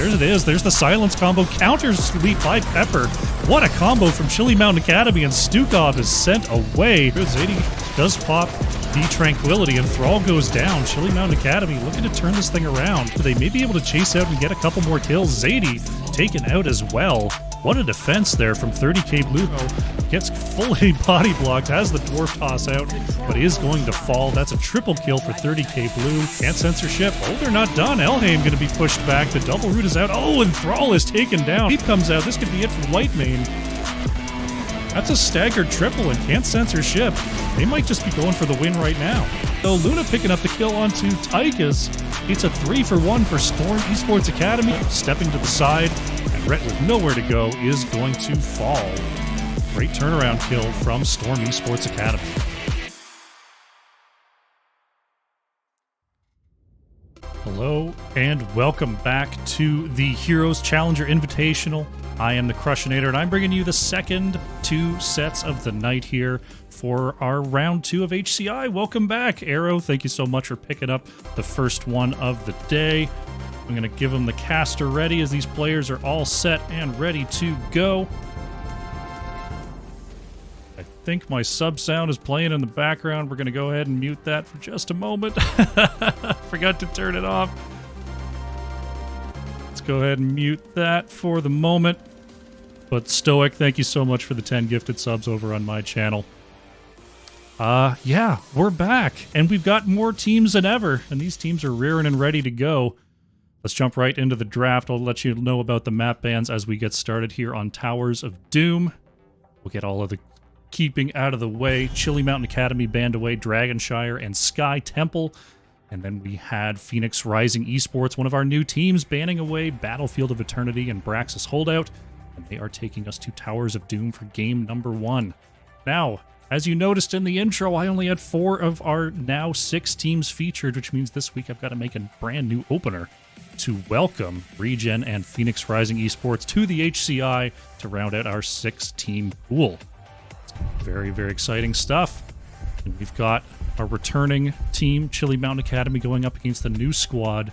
There it is. There's the silence combo. Counter sweep by Pepper. What a combo from Chili Mountain Academy, and Stukov is sent away. Zadie does pop the Tranquility, and Thrall goes down. Chili Mountain Academy looking to turn this thing around. They may be able to chase out and get a couple more kills. Zadie taken out as well. What a defense there from 30k Blue. Gets fully body blocked, has the Dwarf Toss out, but is going to fall. That's a triple kill for 30k Blue. Can't censorship. Oh, they're not done. Elhaim going to be pushed back. The double root is out. Oh, and Thrall is taken down. He comes out. This could be it for Whitemane. That's a staggered triple, and can't censorship. They might just be going for the win right now. So Luna picking up the kill onto Tychus. It's a 3-for-1 for Storm Esports Academy. Stepping to the side, and Rhett with nowhere to go is going to fall. Great turnaround kill from Storm Esports Academy. Hello, and welcome back to the Heroes Challenger Invitational. I am the Crushinator, and I'm bringing you the second two sets of the night here for our round 2 of HCI. Welcome back, Arrow. Thank you so much for picking up the first one of the day. I'm going to give them the caster ready as these players are all set and ready to go. I think my sub sound is playing in the background. We're going to go ahead and mute that for just a moment. Forgot to turn it off. Let's go ahead and mute that for the moment. But Stoic, thank you so much for the 10 gifted subs over on my channel. Yeah, we're back, and we've got more teams than ever, and these teams are rearing and ready to go. Let's jump right into the draft. I'll let you know about the map bans as we get started here on Towers of Doom. We'll get all of the keeping out of the way. Chili Mountain Academy banned away Dragonshire and Sky Temple. And then we had Phoenix Rising Esports, one of our new teams, banning away Battlefield of Eternity and Braxis Holdout. And they are taking us to Towers of Doom for game number 1. Now, as you noticed in the intro, I only had 4 of our now 6 teams featured, which means this week I've got to make a brand new opener to welcome Regen and Phoenix Rising Esports to the HCI to round out our 6-team pool. It's very, very exciting stuff. And we've got our returning team, Chili Mountain Academy, going up against the new squad,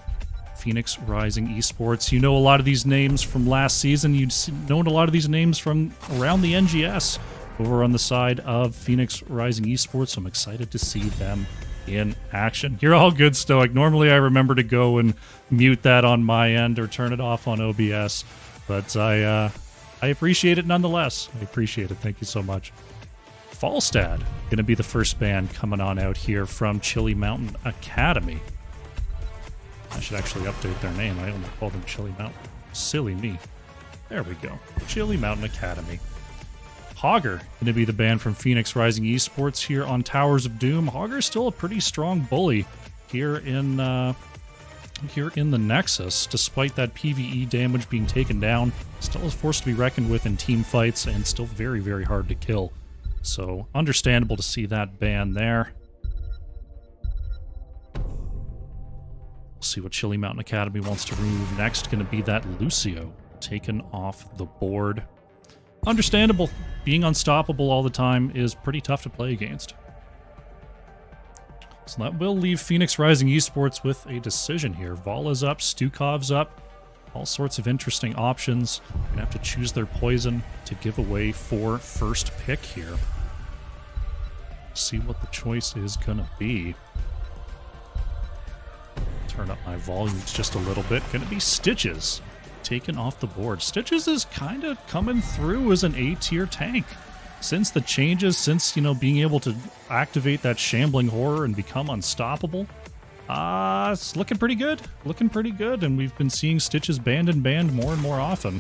Phoenix Rising Esports. You know a lot of these names from last season. You've known a lot of these names from around the NGS over on the side of Phoenix Rising Esports. So I'm excited to see them in action. You're all good, Stoic. Normally I remember to go and mute that on my end or turn it off on OBS, but I appreciate it nonetheless. I appreciate it. Thank you so much. Falstad going to be the first band coming on out here from Chili Mountain Academy. I should actually update their name. I only call them Chili Mountain. Silly me. There we go. Chili Mountain Academy. Hogger going to be the band from Phoenix Rising Esports here on Towers of Doom. Hogger's still a pretty strong bully here in the Nexus, despite that PvE damage being taken down. Still is forced to be reckoned with in team fights and still very, very hard to kill. So understandable to see that ban there. We'll see what Chili Mountain Academy wants to remove next. Going to be that Lucio taken off the board. Understandable. Being unstoppable all the time is pretty tough to play against. So that will leave Phoenix Rising Esports with a decision here. Vala's up, Stukov's up. All sorts of interesting options. You're going to have to choose their poison to give away for first pick here. See what the choice is going to be. Turn up my volumes just a little bit. Going to be Stitches taken off the board. Stitches is kind of coming through as an A-tier tank. Since the changes, since, being able to activate that Shambling Horror and become unstoppable, it's looking pretty good. Looking pretty good, and we've been seeing Stitches banned and banned more and more often.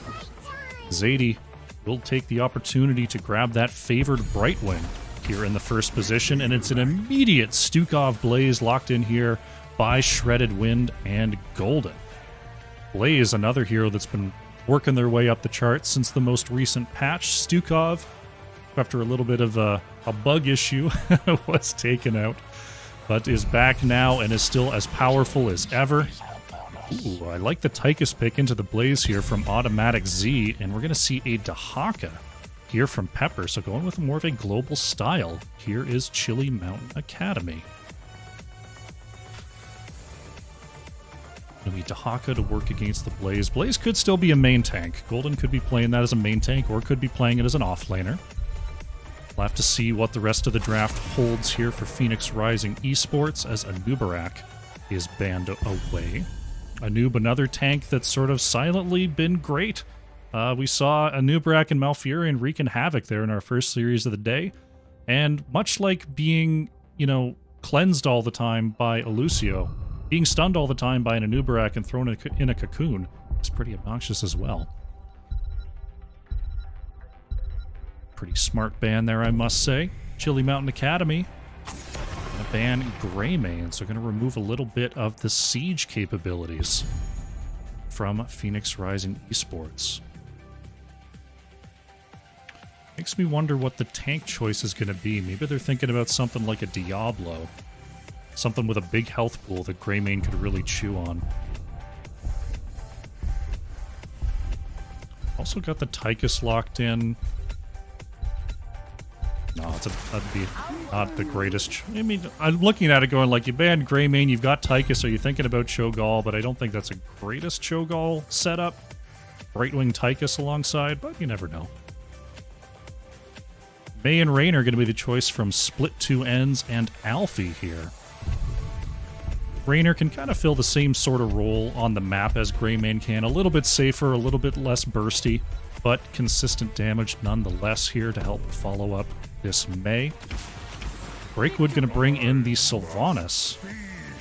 Zadie will take the opportunity to grab that favored Brightwing here in the first position, and it's an immediate Stukov Blaze locked in here by Shredded Wind and Golden. Blaze, another hero that's been working their way up the charts since the most recent patch. Stukov, after a little bit of a bug issue, was taken out, but is back now and is still as powerful as ever. Ooh, I like the Tychus pick into the Blaze here from Automatic Z, and we're going to see a Dahaka here from Pepper, so going with more of a global style. Here is Chili Mountain Academy. Gonna be Dahaka to work against the Blaze. Blaze could still be a main tank. Golden could be playing that as a main tank or could be playing it as an offlaner. We'll have to see what the rest of the draft holds here for Phoenix Rising Esports as Anubarak is banned away. Anub, another tank that's sort of silently been great. We saw Anubarak and Malfurion wreaking havoc there in our first series of the day. And much like being, cleansed all the time by Elucio, being stunned all the time by an Anubarak and thrown in a cocoon is pretty obnoxious as well. Pretty smart ban there, I must say. Chili Mountain Academy gonna ban Greymane, so gonna remove a little bit of the siege capabilities from Phoenix Rising Esports. Makes me wonder what the tank choice is gonna be. Maybe they're thinking about something like a Diablo. Something with a big health pool that Greymane could really chew on. Also got the Tychus locked in. No, that'd be not the greatest. I mean, I'm looking at it going like, you banned Greymane, you've got Tychus, are you thinking about Cho'Gall? But I don't think that's a greatest Cho'Gall setup. Brightwing Tychus alongside, but you never know. Mei and Rain are going to be the choice from Split Two Ends and Alfie here. Raynor can kind of fill the same sort of role on the map as Greymane can. A little bit safer, a little bit less bursty, but consistent damage nonetheless here to help follow up this Mei. Breakwood going to bring in the Sylvanas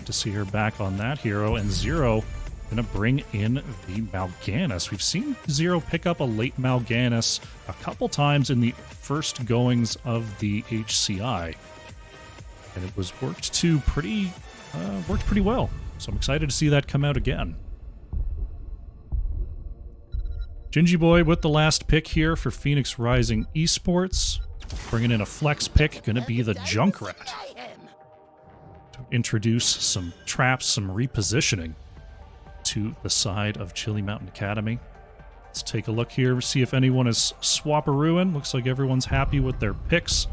to see her back on that hero, and Zero going to bring in the Mal'Ganis. We've seen Zero pick up a late Mal'Ganis a couple times in the first goings of the HCI, and it was worked pretty well. So I'm excited to see that come out again. Gingy Boy with the last pick here for Phoenix Rising Esports. Bringing in a flex pick, going to be the Junkrat. To introduce some traps, some repositioning to the side of Chili Mountain Academy. Let's take a look here, see if anyone is swap-a-ruin. Looks like everyone's happy with their picks.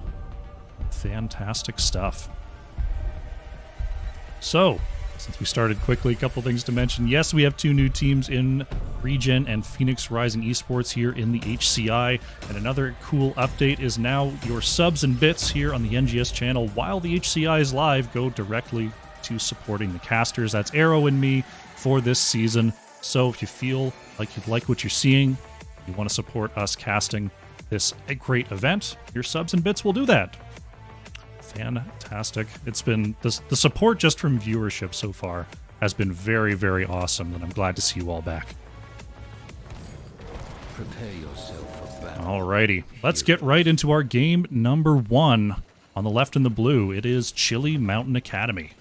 Fantastic stuff. So, since we started quickly, a couple things to mention. Yes, we have two new teams in Regen and Phoenix Rising Esports here in the HCI. And another cool update is now your subs and bits here on the NGS channel while the HCI is live go directly to supporting the casters. That's Arrow and me for this season. So if you feel like you'd like what you're seeing, you want to support us casting this great event, your subs and bits will do that. Fantastic. It's been the support just from viewership so far has been very, very awesome, and I'm glad to see you all back. Prepare yourself for battle. Alrighty, let's get right into our game number 1. On the left in the blue, it is Chili Mountain Academy.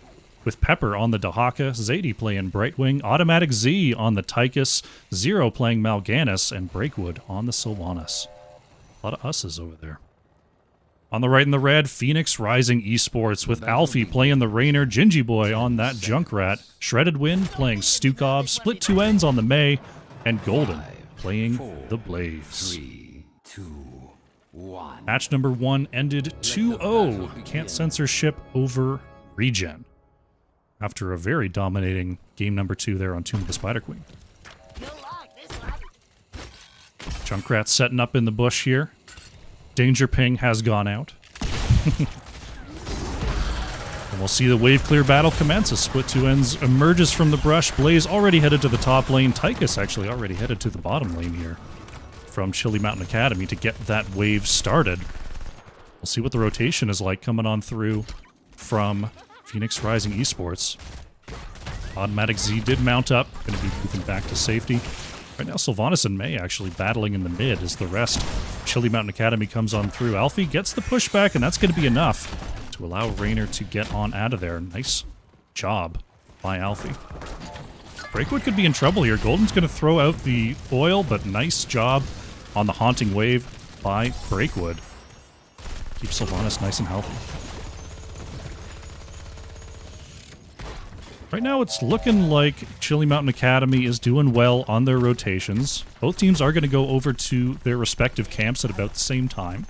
With Pepper on the Dahaka, Zadie playing Brightwing, Automatic Z on the Tychus, Zero playing Mal'Ganis, and Breakwood on the Sylvanas. A lot of us's over there. On the right in the red, Phoenix Rising Esports with Alfie playing the Raynor, Gingy Boy on that Junkrat, Shredded Wind playing Stukov, Split Two Ends on the Mei, and Golden playing the Blaze. 3, 2, 1. Match number 1 ended 2-0. Can't censorship over Regen. After a very dominating game number 2 there on Tomb of the Spider Queen. Junkrat setting up in the bush here. Danger ping has gone out. And we'll see the wave clear battle commence as Split Two Ends emerges from the brush. Blaze already headed to the top lane. Tychus actually already headed to the bottom lane here from Chili Mountain Academy to get that wave started. We'll see what the rotation is like coming on through from Phoenix Rising Esports. Automatic Z did mount up. Going to be moving back to safety. Right now, Sylvanas and Mei actually battling in the mid as the rest. Chili Mountain Academy comes on through. Alfie gets the pushback, and that's going to be enough to allow Raynor to get on out of there. Nice job by Alfie. Breakwood could be in trouble here. Golden's going to throw out the oil, but nice job on the Haunting Wave by Breakwood. Keep Sylvanas nice and healthy. Right now, it's looking like Chili Mountain Academy is doing well on their rotations. Both teams are going to go over to their respective camps at about the same time.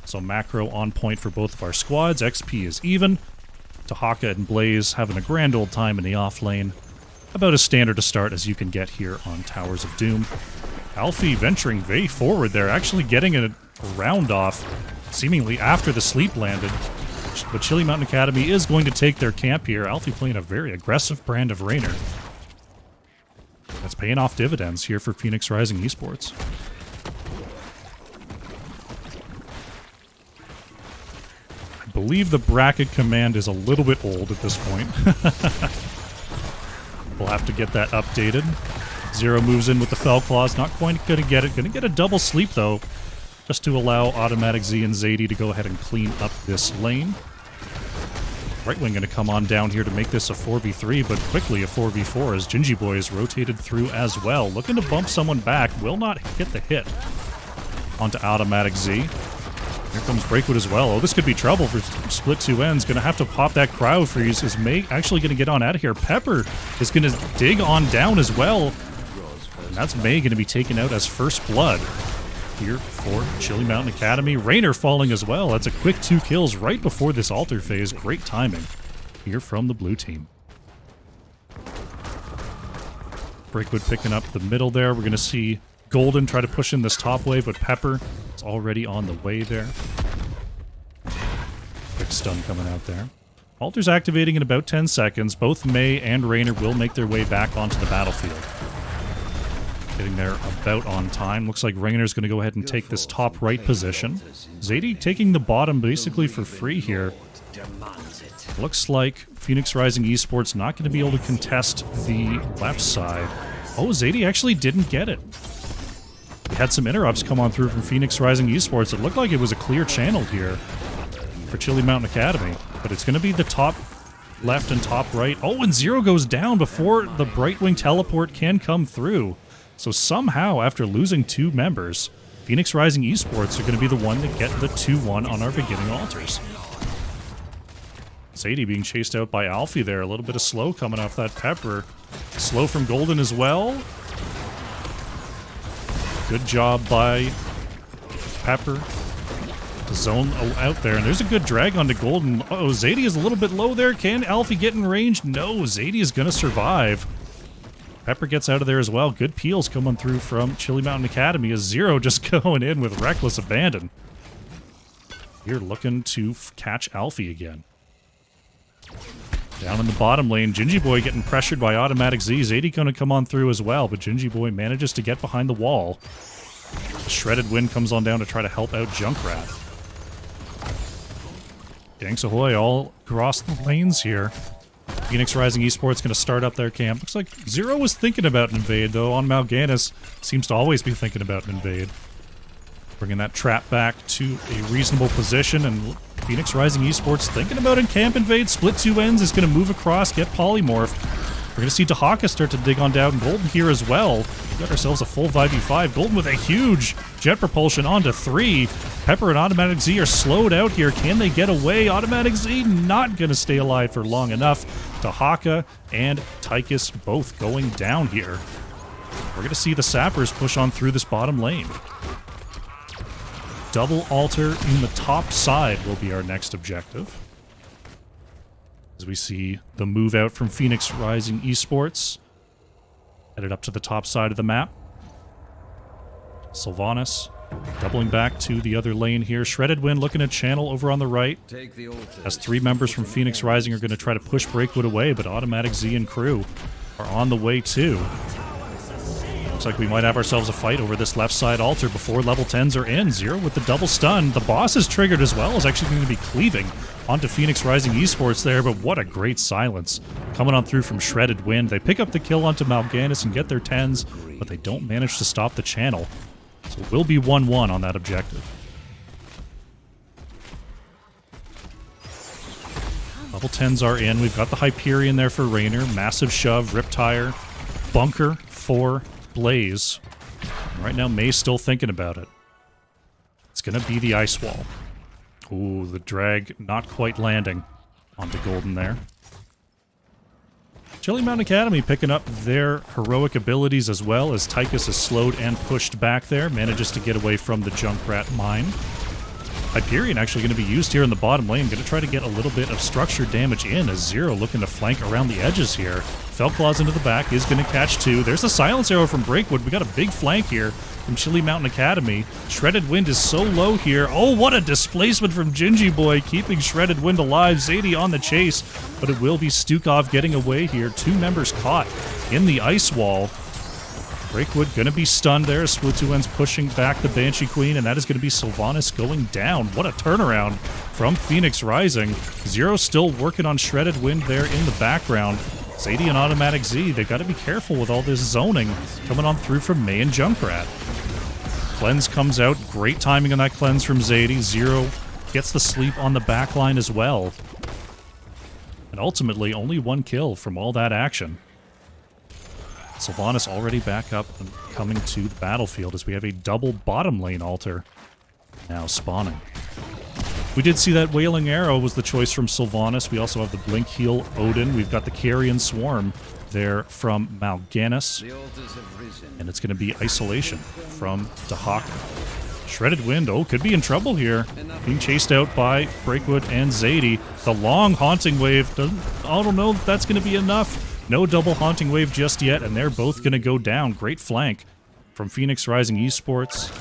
So macro on point for both of our squads. XP is even. Dahaka and Blaze having a grand old time in the off lane. about as standard a start as you can get here on Towers of Doom. Alfie venturing way forward there, actually getting a round off, seemingly after the sleep landed. But Chili Mountain Academy is going to take their camp here. Alfie playing a very aggressive brand of Raynor. That's paying off dividends here for Phoenix Rising Esports. I believe the bracket command is a little bit old at this point. We'll have to get that updated. Zero moves in with the Fell Claws, not quite going to get it. Going to get a double sleep, though, just to allow Automatic Z and Zadie to go ahead and clean up this lane. Right wing going to come on down here to make this a 4v3, but quickly a 4v4 as Gingy Boy is rotated through as well. Looking to bump someone back, will not hit the hit onto Automatic Z. Here comes Breakwood as well. Oh, this could be trouble for Split 2 Ends. Going to have to pop that crowd freeze. Is May actually going to get on out of here? Pepper is going to dig on down as well. And that's May going to be taken out as first blood here for Chili Mountain Academy. Raynor falling as well. That's a quick 2 kills right before this altar phase. Great timing here from the blue team. Breakwood picking up the middle there. We're going to see Golden try to push in this top wave, but Pepper is already on the way there. Quick stun coming out there. Altar's activating in about 10 seconds. Both May and Raynor will make their way back onto the battlefield. Getting there about on time. Looks like Raynor's going to go ahead and take this top right position. Zadie taking the bottom basically for free here. Looks like Phoenix Rising Esports not going to be able to contest the left side. Oh, Zadie actually didn't get it. We had some interrupts come on through from Phoenix Rising Esports. It looked like it was a clear channel here for Chili Mountain Academy. But it's going to be the top left and top right. Oh, and Zero goes down before the Brightwing teleport can come through. So somehow, after losing 2 members, Phoenix Rising Esports are going to be the one to get the 2-1 on our beginning altars. Zadie being chased out by Alfie there. A little bit of slow coming off that Pepper. Slow from Golden as well. Good job by Pepper to zone out there. And there's a good drag onto Golden. Uh-oh, Zadie is a little bit low there. Can Alfie get in range? No, Zadie is going to survive. Pepper gets out of there as well. Good peels coming through from Chili Mountain Academy as Zero just going in with reckless abandon. Here looking to catch Alfie again. Down in the bottom lane, Gingy Boy getting pressured by Automatic Z. Zadie going to come on through as well, but Gingy Boy manages to get behind the wall. Shredded Wind comes on down to try to help out Junkrat. Gangs Ahoy all across the lanes here. Phoenix Rising Esports going to start up their camp. Looks like Zero was thinking about an invade, though. On Mal'Ganis, seems to always be thinking about an invade. Bringing that trap back to a reasonable position, and Phoenix Rising Esports thinking about a camp invade. Split 2 Ends is going to move across, get polymorphed. We're going to see Dahaka start to dig on down, and Golden here as well. We've got ourselves a full 5v5. Golden with a huge jet propulsion onto 3. Pepper and Automatic Z are slowed out here. Can they get away? Automatic Z not going to stay alive for long enough. Dahaka and Tychus both going down here. We're going to see the Sappers push on through this bottom lane. Double altar in the top side will be our next objective. As we see the move out from Phoenix Rising Esports. Headed up to the top side of the map. Sylvanas doubling back to the other lane here. Shredded Wind looking at channel over on the right. As 3 members from Phoenix Rising are going to try to push Breakwood away, but Automatic Z and crew are on the way too. Looks like we might have ourselves a fight over this left side altar before level 10s are in. Zero with the double stun. The boss is triggered as well, is actually going to be cleaving onto Phoenix Rising Esports there, but what a great silence coming on through from Shredded Wind. They pick up the kill onto Mal'Ganis and get their 10s, but they don't manage to stop the channel. So it will be 1-1 on that objective. Level 10s are in. We've got the Hyperion there for Raynor. Massive shove, Riptire, Bunker for Blaze. And right now, May's still thinking about it. It's going to be the Ice Wall. Ooh, the drag not quite landing onto Golden there. Chili Mountain Academy picking up their heroic abilities as well as Tychus is slowed and pushed back there. Manages to get away from the Junkrat mine. Hyperion actually going to be used here in the bottom lane. Going to try to get a little bit of structured damage in as Zero looking to flank around the edges here. Felclaws into the back is going to catch 2. There's the silence arrow from Breakwood. We got a big flank here from Chili Mountain Academy. Shredded Wind is so low here. Oh, what a displacement from Gingy Boy, keeping Shredded Wind alive. Zadie on the chase, but it will be Stukov getting away here. 2 members caught in the ice wall. Breakwood going to be stunned there. Split2N's pushing back the Banshee Queen, and that is going to be Sylvanas going down. What a turnaround from Phoenix Rising. Zero still working on Shredded Wind there in the background. Zadie and Automatic Z, they've got to be careful with all this zoning coming on through from May and Junkrat. Cleanse comes out. Great timing on that cleanse from Zadie. Zero gets the sleep on the backline as well. And ultimately, only 1 kill from all that action. Sylvanas already back up and coming to the battlefield as we have a double bottom lane altar now spawning. We did see that Wailing Arrow was the choice from Sylvanas. We also have the Blink Heal Odin. We've got the Carrion Swarm there from Mal'Ganis. And it's going to be Isolation from Dahaka. Shredded Wind, oh, could be in trouble here. Being chased out by Breakwood and Zadie. The long Haunting Wave, I don't know if that's going to be enough. No double Haunting Wave just yet, and they're both going to go down. Great flank from Phoenix Rising Esports.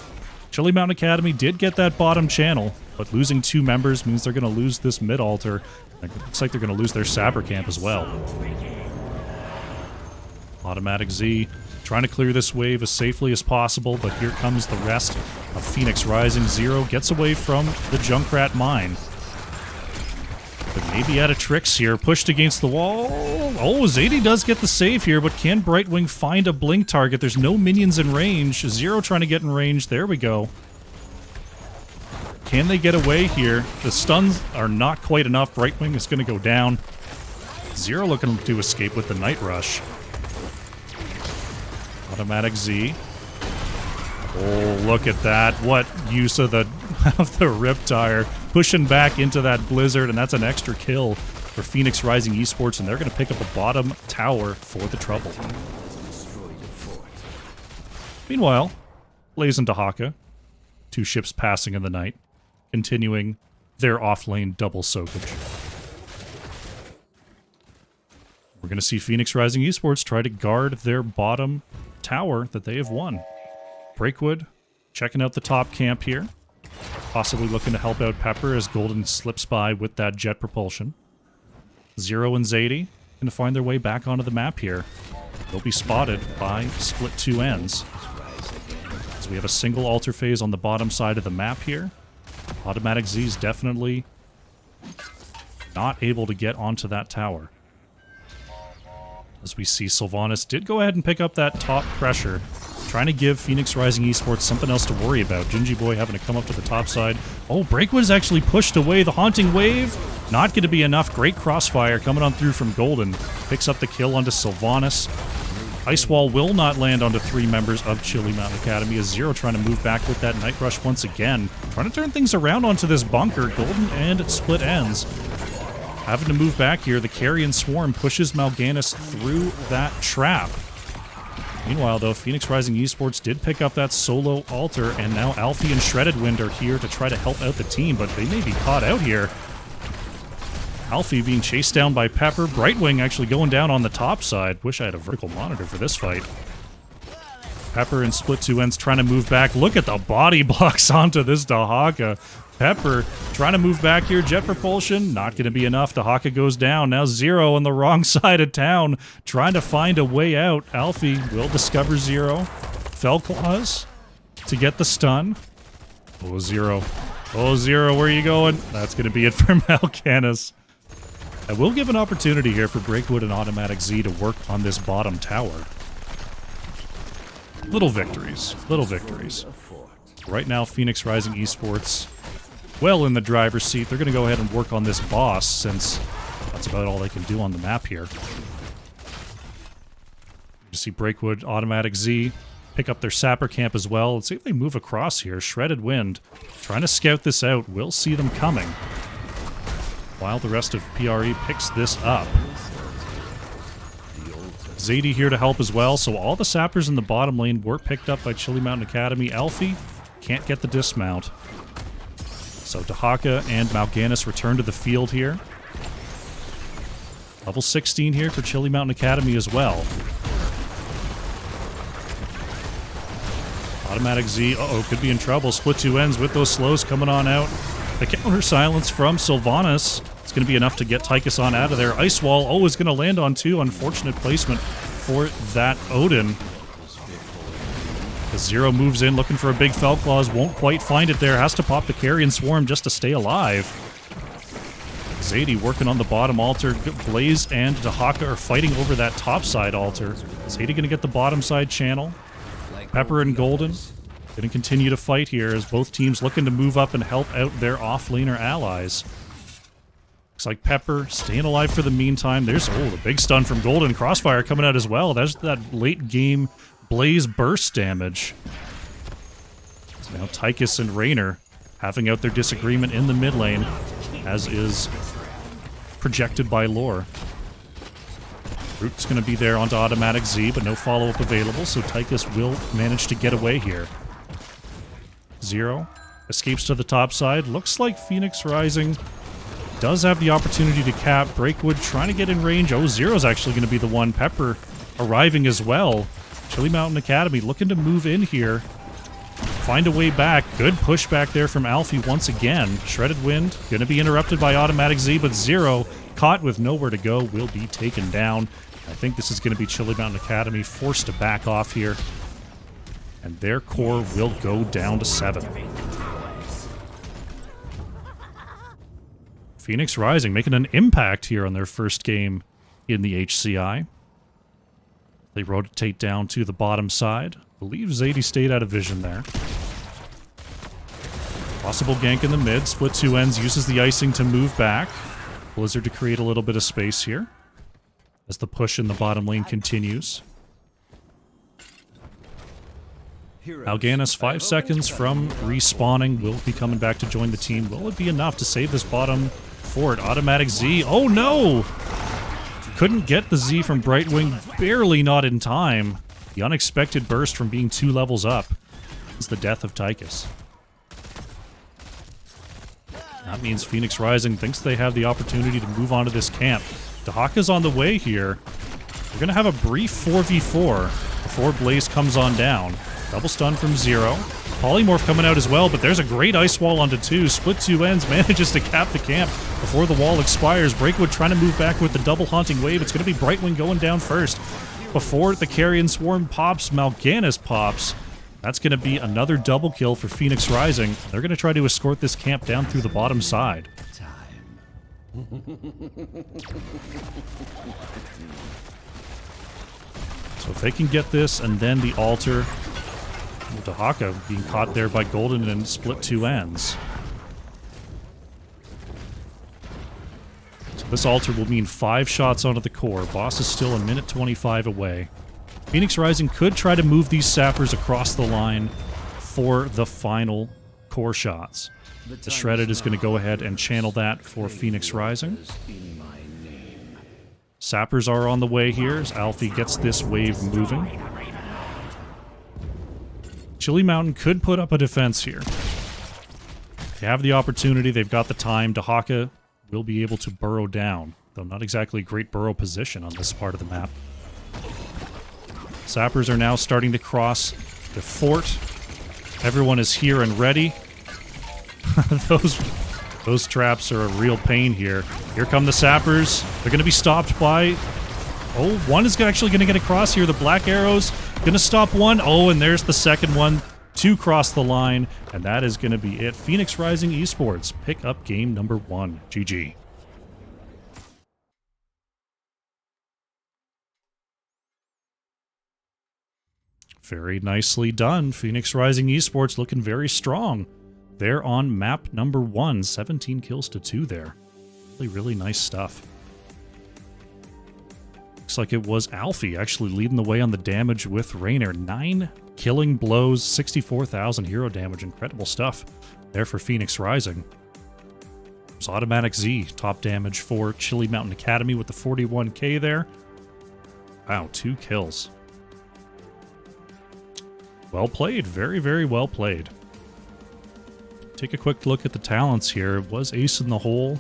Chili Mountain Academy did get that bottom channel, but losing 2 members means they're going to lose this mid altar. It looks like they're going to lose their Saber Camp as well. Automatic Z trying to clear this wave as safely as possible, but here comes the rest of Phoenix Rising. Zero gets away from the Junkrat mine. But maybe out of tricks here. Pushed against the wall. Oh, Zadie does get the save here, but can Brightwing find a blink target? There's no minions in range. Zero trying to get in range. There we go. Can they get away here? The stuns are not quite enough. Brightwing is going to go down. Zero looking to escape with the Night Rush. Automatic Z. Oh, look at that. What use of the Riptire. Pushing back into that Blizzard, and that's an extra kill for Phoenix Rising Esports, and they're going to pick up a bottom tower for the trouble. Meanwhile, Blaze and Dahaka, 2 ships passing in the night, continuing their off-lane double soakage. We're going to see Phoenix Rising Esports try to guard their bottom tower that they have won. Breakwood checking out the top camp here. Possibly looking to help out Pepper as Golden slips by with that jet propulsion. Zero and Zadie going to find their way back onto the map here. They'll be spotted by Split2N's. So we have a single altar phase on the bottom side of the map here. Automatic Z is definitely not able to get onto that tower. As we see, Sylvanas did go ahead and pick up that top pressure, trying to give Phoenix Rising Esports something else to worry about. Gingy Boy having to come up to the top side. Oh, Breakwood is actually pushed away. The Haunting Wave, not going to be enough. Great crossfire coming on through from Golden. Picks up the kill onto Sylvanas. Ice Wall will not land onto 3 members of Chili Mountain Academy as Zero trying to move back with that Night Rush once again. Trying to turn things around onto this bunker. Golden and Split Ends having to move back here. The Carrion Swarm pushes Mal'Ganis through that trap. Meanwhile, though, Phoenix Rising Esports did pick up that solo altar, and now Alfie and Shredded Wind are here to try to help out the team, but they may be caught out here. Alfie being chased down by Pepper. Brightwing actually going down on the top side. Wish I had a vertical monitor for this fight. Pepper and Split2N's trying to move back. Look at the body blocks onto this Dahaka. Pepper trying to move back here. Jet propulsion, not going to be enough. Dahaka goes down. Now Zero on the wrong side of town, trying to find a way out. Alfie will discover Zero. Felclaws to get the stun. Oh, Zero. Oh, Zero, where are you going? That's going to be it for Mal'Ganis. I will give an opportunity here for Breakwood and Automatic Z to work on this bottom tower. Little victories. Little victories. Right now, Phoenix Rising Esports well in the driver's seat. They're going to go ahead and work on this boss, since that's about all they can do on the map here. You see Breakwood, Automatic Z pick up their Sapper Camp as well. Let's see if they move across here. Shredded Wind trying to scout this out. We'll see them coming, while the rest of PRE picks this up. Zadie here to help as well, so all the Sappers in the bottom lane were picked up by Chili Mountain Academy. Alfie can't get the dismount. So Dahaka and Mal'Ganis return to the field here. Level 16 here for Chili Mountain Academy as well. Automatic Z, could be in trouble. Split two ends with those slows coming on out. The counter silence from Sylvanas. It's going to be enough to get Tychus on out of there. Ice Wall, is going to land on two. Unfortunate placement for that Odin. The Zero moves in, looking for a big Fell Claws. Won't quite find it there. Has to pop the Carrion Swarm just to stay alive. Zadie working on the bottom altar. Blaze and Dahaka are fighting over that top side altar. Zadie going to get the bottom side channel. Pepper and Golden going to continue to fight here as both teams looking to move up and help out their off-laner allies. Looks like Pepper staying alive for the meantime. There's, the big stun from Golden. Crossfire coming out as well. That's that late game Blaze burst damage. So now Tychus and Raynor having out their disagreement in the mid lane, as is projected by lore. Root's going to be there onto Automatic Z, but no follow-up available, so Tychus will manage to get away here. Zero escapes to the top side. Looks like Phoenix Rising does have the opportunity to cap. Breakwood trying to get in range. Zero's actually going to be the one. Pepper arriving as well. Chili Mountain Academy looking to move in here. Find a way back. Good pushback there from Alfie once again. Shredded Wind going to be interrupted by Automatic Z, but Zero, caught with nowhere to go, will be taken down. I think this is going to be Chili Mountain Academy forced to back off here. And their core will go down to 7. Phoenix Rising making an impact here on their first game in the HCI. They rotate down to the bottom side. I believe Zadie stayed out of vision there. Possible gank in the mid. Split two ends, uses the icing to move back. Blizzard to create a little bit of space here as the push in the bottom lane continues. Mal'Ganis 5 seconds from respawning. Will be coming back to join the team. Will it be enough to save this bottom fort? Automatic Z. Oh no! Couldn't get the Z from Brightwing. Barely not in time. The unexpected burst from being 2 levels up is the death of Tychus. That means Phoenix Rising thinks they have the opportunity to move on to this camp. Dahaka's on the way here. We're going to have a brief 4v4 before Blaze comes on down. Double stun from Zero. Polymorph coming out as well, but there's a great ice wall onto 2. Split two ends, manages to cap the camp before the wall expires. Breakwood trying to move back with the double haunting wave. It's going to be Brightwing going down first. Before the Carrion Swarm pops, Mal'Ganis pops. That's going to be another double kill for Phoenix Rising. They're going to try to escort this camp down through the bottom side. So if they can get this and then the altar, Dahaka being caught there by Golden and split two ends. So this altar will mean 5 shots onto the core. Boss is still a minute 25 away. Phoenix Rising could try to move these sappers across the line for the final core shots. The Shredded is going to go ahead and channel that for Phoenix Rising. Sappers are on the way here as Alfie gets this wave moving. Chili Mountain could put up a defense here. They have the opportunity, they've got the time. Dahaka will be able to burrow down, though not exactly a great burrow position on this part of the map. Sappers are now starting to cross the fort. Everyone is here and ready. Those traps are a real pain here. Here come the Sappers. They're going to be stopped by... one is actually going to get across here. The Black Arrows going to stop one. And there's the second one. 2 cross the line. And that is going to be it. Phoenix Rising Esports pick up game number 1. GG. Very nicely done. Phoenix Rising Esports looking very strong. They're on map number 1. 17 kills to 2 there. Really, really nice stuff. Looks like it was Alfie actually leading the way on the damage with Raynor. 9 killing blows, 64,000 hero damage. Incredible stuff there for Phoenix Rising. It's Automatic Z, top damage for Chili Mountain Academy with the 41k there. Wow, 2 kills. Well played. Very, very well played. take a quick look at the talents here. It was Ace in the Hole,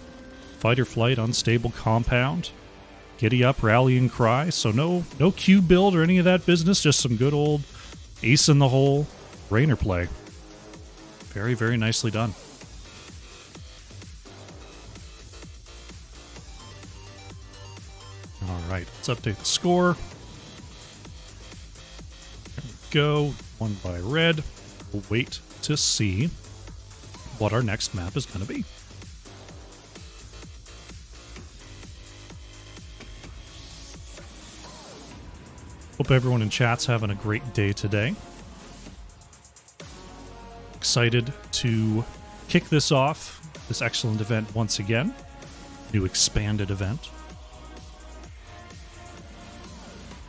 Fight or Flight, Unstable Compound, Giddy Up, Rallying Cry. So no Q build or any of that business, just some good old Ace in the Hole Rainer play. Very, very nicely done. All right, let's update the score. There we go. Won by red. We'll wait to see what our next map is going to be. Hope everyone in chat's having a great day today. Excited to kick this off, this excellent event once again. New expanded event.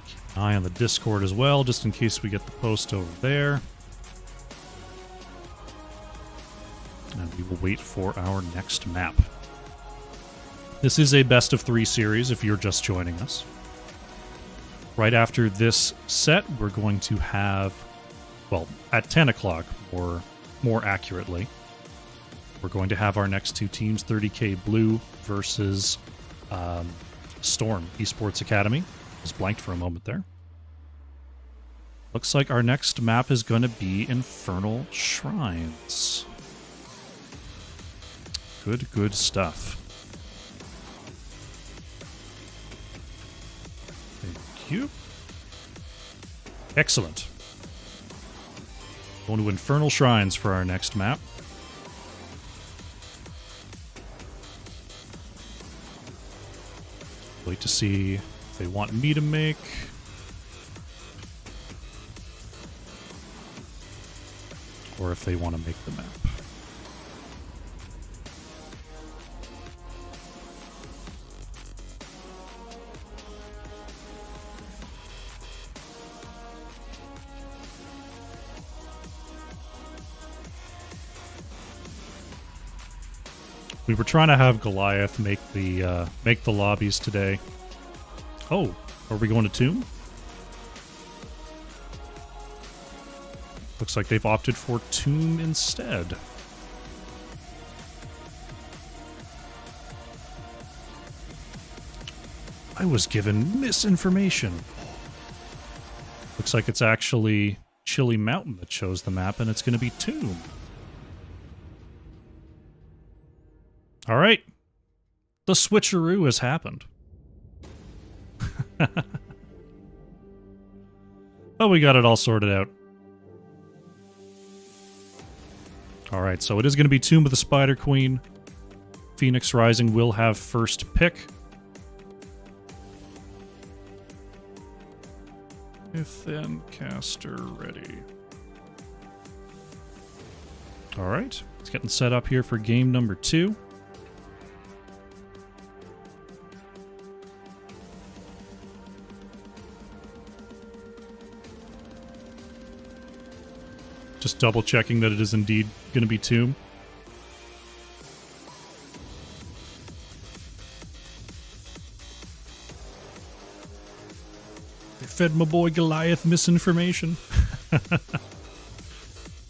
Keep an eye on the Discord as well, just in case we get the post over there. And we will wait for our next map. This is a best of 3 series if you're just joining us. Right after this set, we're going to have, well, at 10 o'clock, or more accurately, we're going to have our next 2 teams, 30K Blue versus Storm Esports Academy. Just blanked for a moment there. Looks like our next map is going to be Infernal Shrines. Good stuff. Thank you. Excellent. Going to Infernal Shrines for our next map. Wait to see if they want me to make. Or if they want to make the map. We were trying to have Goliath make the lobbies today. Oh, are we going to Tomb? Looks like they've opted for Tomb instead. I was given misinformation. Looks like it's actually Chilly Mountain that chose the map, and it's going to be Tomb. All right. The switcheroo has happened. Oh, we got it all sorted out. All right, so it is going to be Tomb of the Spider Queen. Phoenix Rising will have first pick. If then caster ready. All right, it's getting set up here for game number 2. Just double checking that it is indeed going to be Tomb. They fed my boy Goliath misinformation.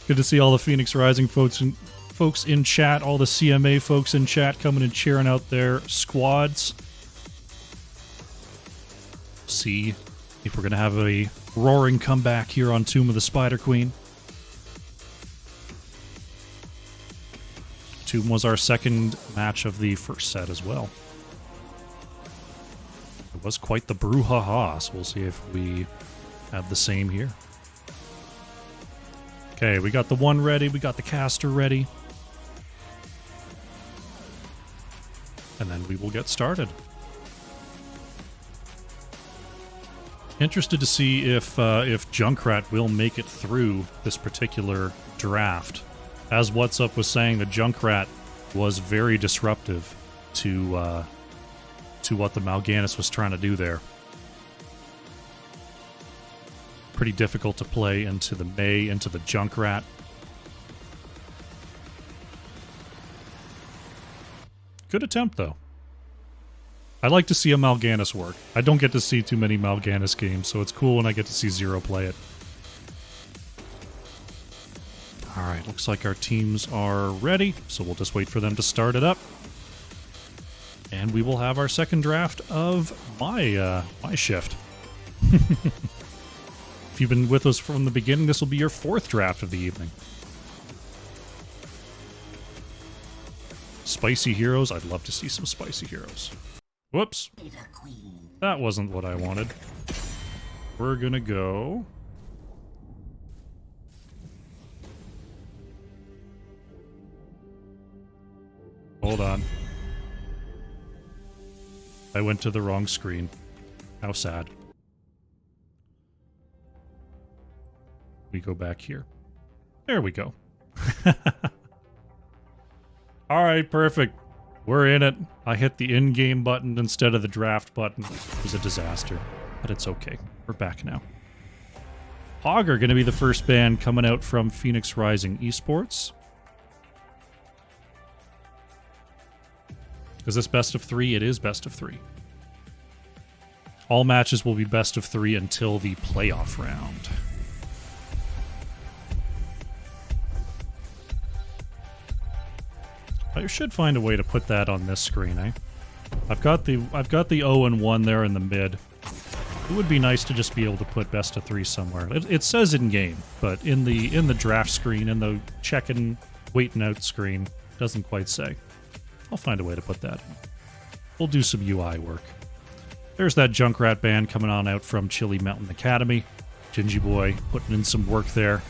Good to see all the Phoenix Rising folks in chat, all the CMA folks in chat coming and cheering out their squads. See if we're going to have a roaring comeback here on Tomb of the Spider Queen. Tomb was our second match of the first set as well. It was quite the brouhaha, so we'll see if we have the same here. Okay, we got the one ready, we got the caster ready. And then we will get started. Interested to see if Junkrat will make it through this particular draft. As What's Up was saying, the Junkrat was very disruptive to what the Mal'Ganis was trying to do there. Pretty difficult to play into the Mei, into the Junkrat. Good attempt, though. I like to see a Mal'Ganis work. I don't get to see too many Mal'Ganis games, so it's cool when I get to see Zero play it. All right, looks like our teams are ready, so we'll just wait for them to start it up. And we will have our second draft of my shift. If you've been with us from the beginning, this will be your fourth draft of the evening. Spicy heroes. I'd love to see some spicy heroes. Whoops. That wasn't what I wanted. We're gonna go... Hold on. I went to the wrong screen. How sad. We go back here. There we go. Alright, perfect. We're in it. I hit the in-game button instead of the draft button. It was a disaster, but it's okay. We're back now. Hogger going to be the first band coming out from Phoenix Rising Esports. Is this best of 3? It is best of 3. All matches will be best of 3 until the playoff round. I should find a way to put that on this screen, eh? I've got the 0 and 1 there in the mid. It would be nice to just be able to put best of 3 somewhere. It says in game, but in the draft screen, in the checking, waiting out screen, it doesn't quite say. I'll find a way to put that in. We'll do some UI work. There's that Junkrat band coming on out from Chili Mountain Academy. Gingy Boy putting in some work there.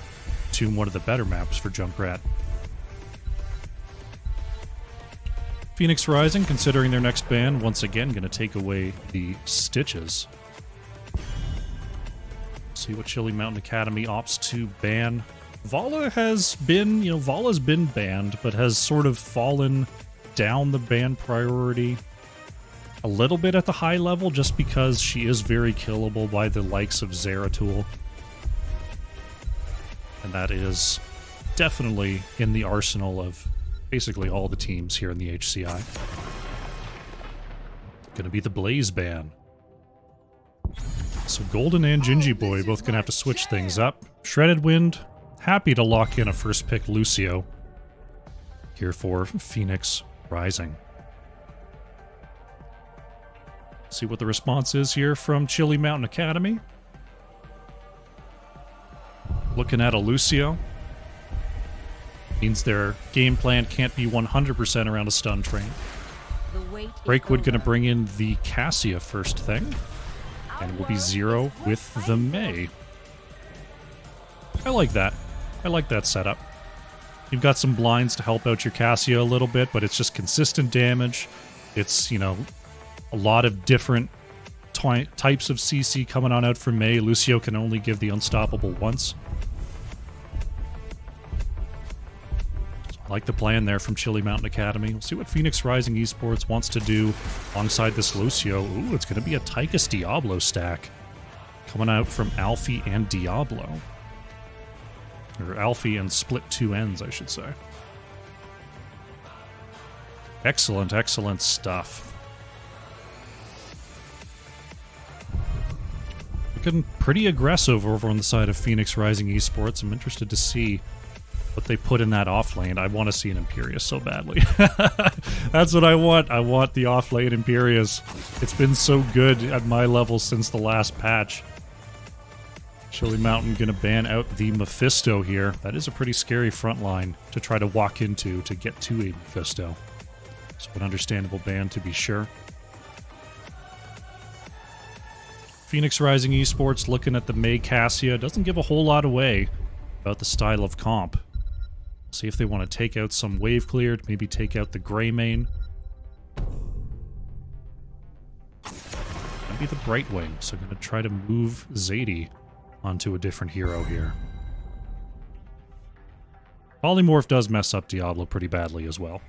To one of the better maps for Junkrat. Phoenix Rising, considering their next ban, once again going to take away the Stitches. See what Chili Mountain Academy opts to ban. Vala has been, Vala's been banned, but has sort of fallen down the ban priority a little bit at the high level, just because she is very killable by the likes of Zeratul. And that is definitely in the arsenal of basically all the teams here in the HCI. Gonna be the Blaze ban. So Golden and Gingy Boy both gonna have to switch things up. Shredded Wind, happy to lock in a first pick Lucio here for Phoenix Rising. See what the response is here from Chili Mountain Academy. Looking at a Lucio. Means their game plan can't be 100% around a stun train. Breakwood going to bring in the Cassia first thing. And it will be 0 with the Mei. I like that. I like that setup. You've got some blinds to help out your Cassia a little bit, but it's just consistent damage. It's, a lot of different types of CC coming on out from Mei. Lucio can only give the unstoppable once. I like the plan there from Chili Mountain Academy. We'll see what Phoenix Rising Esports wants to do alongside this Lucio. Ooh, it's going to be a Tychus Diablo stack coming out from Alfie and Diablo. Or Alfie and Split 2 Ends, I should say. Excellent, excellent stuff. Looking pretty aggressive over on the side of Phoenix Rising Esports. I'm interested to see what they put in that off lane. I want to see an Imperius so badly. That's what I want. I want the off lane Imperius. It's been so good at my level since the last patch. Chili Mountain gonna ban out the Mephisto here. That is a pretty scary front line to try to walk into to get to a Mephisto. So an understandable ban to be sure. Phoenix Rising Esports looking at the Mei Cassia. Doesn't give a whole lot away about the style of comp. See if they want to take out some wave cleared, maybe take out the gray main. Maybe the Bright Wing, so I'm going to try to move Zadie onto a different hero here. Polymorph does mess up Diablo pretty badly as well.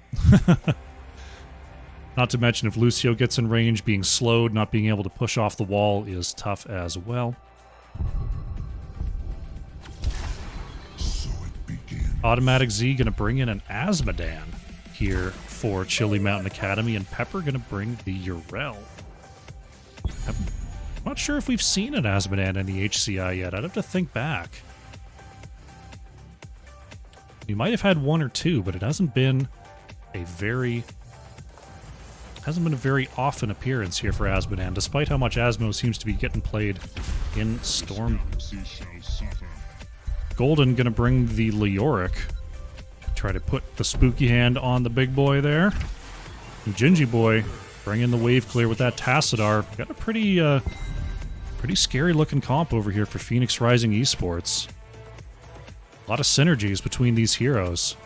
Not to mention if Lucio gets in range, being slowed, not being able to push off the wall is tough as well. Automatic Z going to bring in an Asmodan here for Chili Mountain Academy, and Pepper going to bring the Yrel. I'm not sure if we've seen an Asmodan in the HCI yet. I'd have to think back. We might have had one or two, but it hasn't been a very often appearance here for Asmodan, despite how much Asmo seems to be getting played in Storm. Golden gonna bring the Leoric. Try to put the spooky hand on the big boy there. And Gingy Boy bringing the wave clear with that Tassadar. Got a pretty scary looking comp over here for Phoenix Rising Esports. A lot of synergies between these heroes.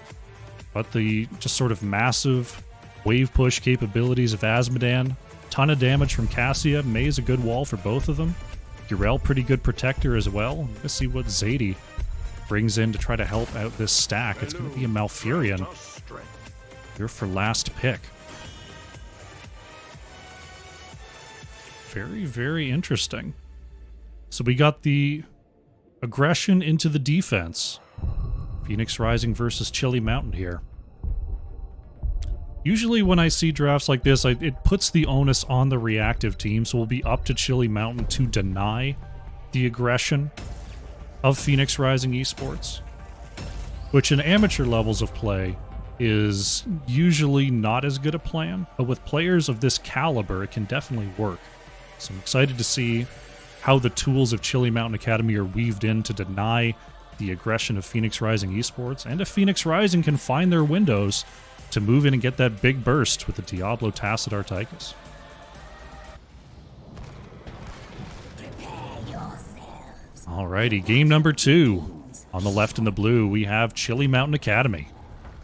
But the just sort of massive wave push capabilities of Asmodan. Ton of damage from Cassia. Mei is a good wall for both of them. Urel, pretty good protector as well. Let's see what Zadie brings in to try to help out this stack. It's going to be a Malfurion here for last pick. Very, very interesting. So we got the aggression into the defense. Phoenix Rising versus Chili Mountain here. Usually when I see drafts like this, it puts the onus on the reactive team, so it'll be up to Chili Mountain to deny the aggression of Phoenix Rising Esports, which in amateur levels of play is usually not as good a plan, but with players of this caliber, it can definitely work. So I'm excited to see how the tools of Chili Mountain Academy are weaved in to deny the aggression of Phoenix Rising Esports, and if Phoenix Rising can find their windows to move in and get that big burst with the Diablo Tassadar Tychus. Alrighty, game number 2. On the left in the blue, we have Chili Mountain Academy.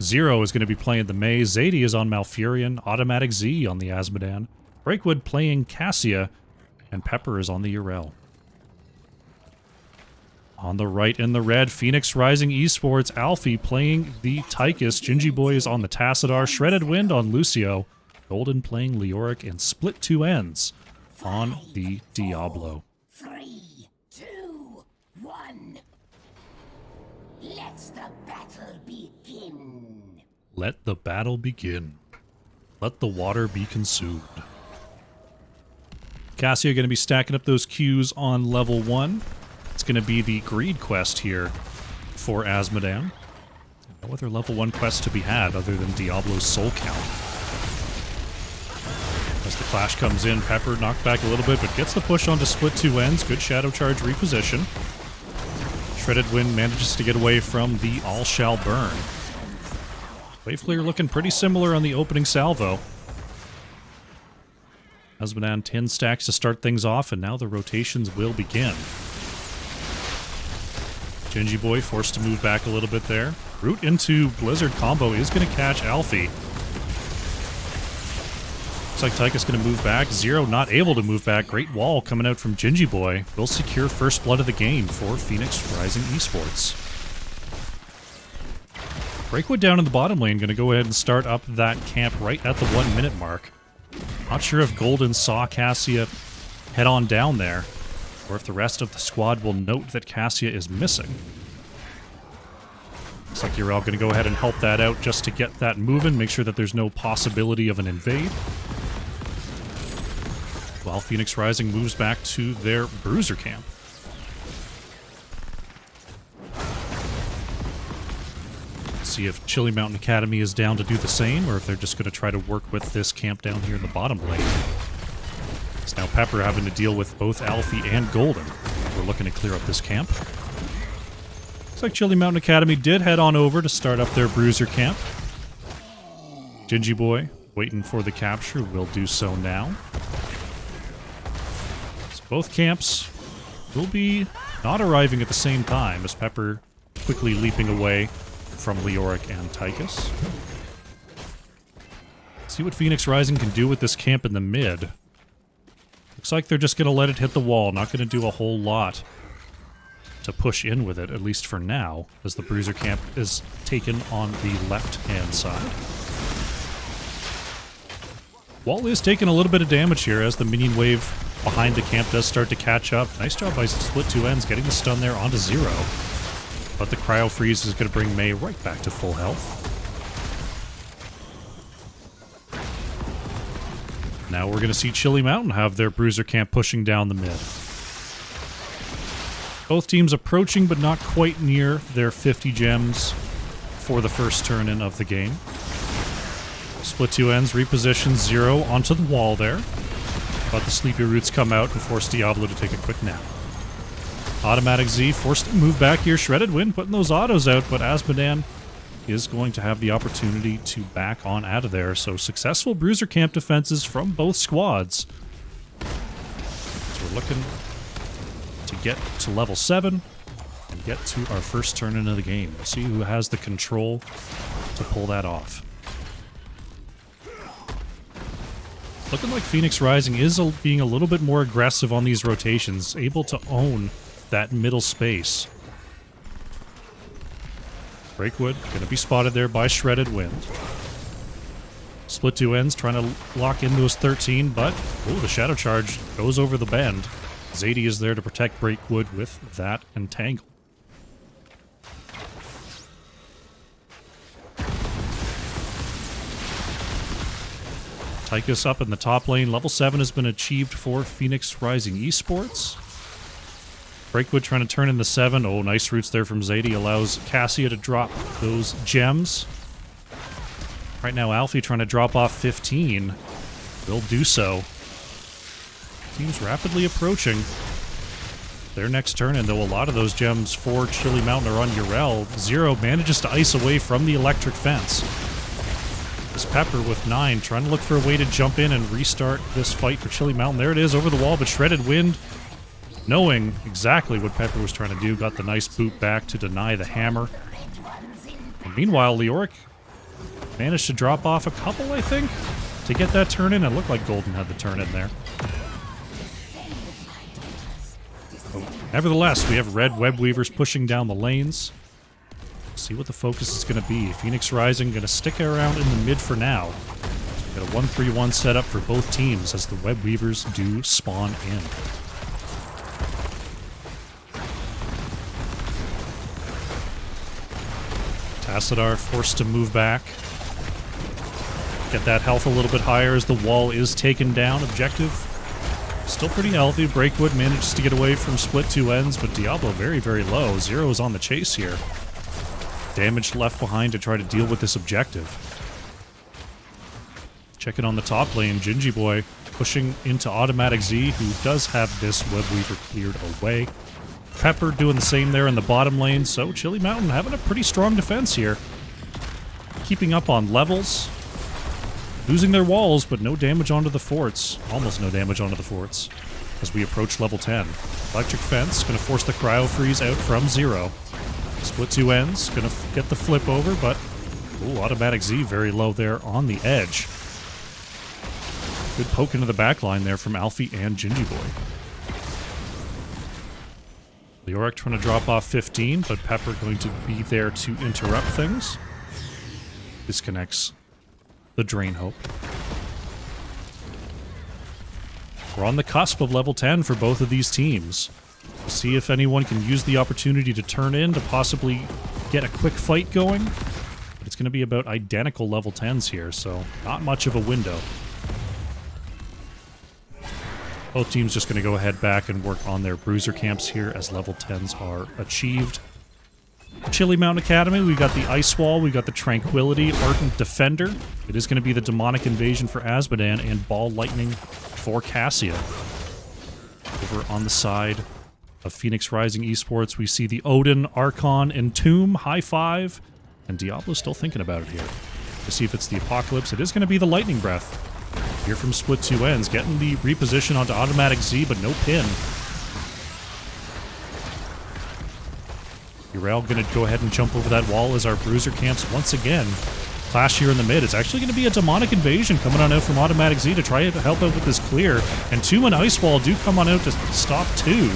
Zero is going to be playing the Mei. Zadie is on Malfurion. Automatic Z on the Asmodan. Breakwood playing Cassia. And Pepper is on the Urel. On the right in the red, Phoenix Rising Esports. Alfie playing the Tychus. Gingy Boy is on the Tassadar. Shredded Wind on Lucio. Golden playing Leoric. And Split Two Ends on the Diablo. 3, 2, 1. Let the battle begin. Let the battle begin. Let the water be consumed. Cassia going to be stacking up those Qs on level 1. It's going to be the Greed quest here for Asmodan. No other level 1 quest to be had other than Diablo's Soul Count. As the clash comes in, Pepper knocked back a little bit, but gets the push onto Split Two Ends. Good Shadow Charge reposition. Shredded Wind manages to get away from the All Shall Burn. Wave Clear looking pretty similar on the opening salvo. Asmodan 10 stacks to start things off, and now the rotations will begin. Gingy Boy forced to move back a little bit there. Root into Blizzard combo is going to catch Alfie. Looks like Tychus going to move back. Zero not able to move back. Great wall coming out from Gingy Boy. Will secure first blood of the game for Phoenix Rising Esports. Breakwood down in the bottom lane. Going to go ahead and start up that camp right at the 1 minute mark. Not sure if Golden saw Cassia head on down there, or if the rest of the squad will note that Cassia is missing. Looks like Urel going to go ahead and help that out just to get that moving, make sure that there's no possibility of an invade. While Phoenix Rising moves back to their Bruiser camp. See if Chili Mountain Academy is down to do the same, or if they're just going to try to work with this camp down here in the bottom lane. It's now Pepper having to deal with both Alfie and Golden. We're looking to clear up this camp. Looks like Chili Mountain Academy did head on over to start up their Bruiser camp. Gingy Boy waiting for the capture, will do so now. So both camps will be not arriving at the same time, as Pepper quickly leaping away from Leoric and Tychus. See what Phoenix Rising can do with this camp in the mid. Looks like they're just going to let it hit the wall, not going to do a whole lot to push in with it, at least for now, as the Bruiser camp is taken on the left-hand side. Wall is taking a little bit of damage here as the minion wave behind the camp does start to catch up. Nice job by Split Two Ends getting the stun there onto Zero. But the Cryo Freeze is going to bring Mei right back to full health. Now we're going to see Chili Mountain have their Bruiser camp pushing down the mid. Both teams approaching, but not quite near their 50 gems. for the first turn-in of the game. Split two ends, reposition Zero onto the wall there. But the Sleepy Roots come out and force Diablo to take a quick nap. Automatic Z forced to move back here. Shredded Wind putting those autos out, but Azmodan is going to have the opportunity to back on out of there. So successful Bruiser Camp defenses from both squads. So we're looking to get to level 7 and get to our first turn into the game. We'll see who has the control to pull that off. Looking like Phoenix Rising is being a little bit more aggressive on these rotations, able to own that middle space. Breakwood going to be spotted there by Shredded Wind. Split two ends trying to lock in those 13, but the Shadow Charge goes over the bend. Zadie is there to protect Breakwood with that entangle. Tychus up in the top lane. Level 7 has been achieved for Phoenix Rising Esports. Breakwood trying to turn in the 7. Oh, nice roots there from Zadie. Allows Cassia to drop those gems. Right now, Alfie trying to drop off 15. Will do so. Team's rapidly approaching their next turn, and though a lot of those gems for Chili Mountain are on Yrel, Zero manages to ice away from the electric fence. This Pepper with 9, trying to look for a way to jump in and restart this fight for Chili Mountain. There it is, over the wall, but Shredded Wind, knowing exactly what Pepper was trying to do, got the nice boot back to deny the hammer. And meanwhile, Leoric managed to drop off a couple, I think, to get that turn in. It looked like Golden had the turn in there. Nevertheless, we have red web weavers pushing down the lanes. See what the focus is going to be. Phoenix Rising going to stick around in the mid for now. So we've got a 1-3-1 setup for both teams as the web weavers do spawn in. Tassadar forced to move back. Get that health a little bit higher as the wall is taken down. Objective still pretty healthy. Breakwood manages to get away from split two ends, but Diablo very, very low. Zero is on the chase here. Damage left behind to try to deal with this objective. Check it on the top lane. Gingy Boy pushing into Automatic Z, who does have this web weaver cleared away. Pepper doing the same there in the bottom lane, so Chili Mountain having a pretty strong defense here. Keeping up on levels. Losing their walls, but no damage onto the forts. Almost no damage onto the forts as we approach level 10. Electric Fence going to force the Cryo Freeze out from Zero. Split two ends, going to get the flip over, but Automatic Z very low there on the edge. Good poke into the back line there from Alfie and Gingy Boy. Leoric trying to drop off 15, but Pepper going to be there to interrupt things. Disconnects the Drain Hope. We're on the cusp of level 10 for both of these teams. We'll see if anyone can use the opportunity to turn in to possibly get a quick fight going. But it's going to be about identical level 10s here, so not much of a window. Both teams just going to go ahead back and work on their bruiser camps here as level 10s are achieved. Chili Mountain Academy, we've got the Ice Wall, we've got the Tranquility, Ardent Defender. It is going to be the Demonic Invasion for Azmodan and Ball Lightning for Cassia. Over on the side of Phoenix Rising Esports, we see the Odin, Archon, and Tomb, High Five, and Diablo's still thinking about it here. To see if it's the Apocalypse, it is going to be the Lightning Breath. Here from split two ends, getting the reposition onto Automatic Z, but no pin. Yrel going to go ahead and jump over that wall as our bruiser camps once again clash here in the mid. It's actually going to be a Demonic Invasion coming on out from Automatic Z to try to help out with this clear. And Tomb and Ice Wall do come on out to stop two.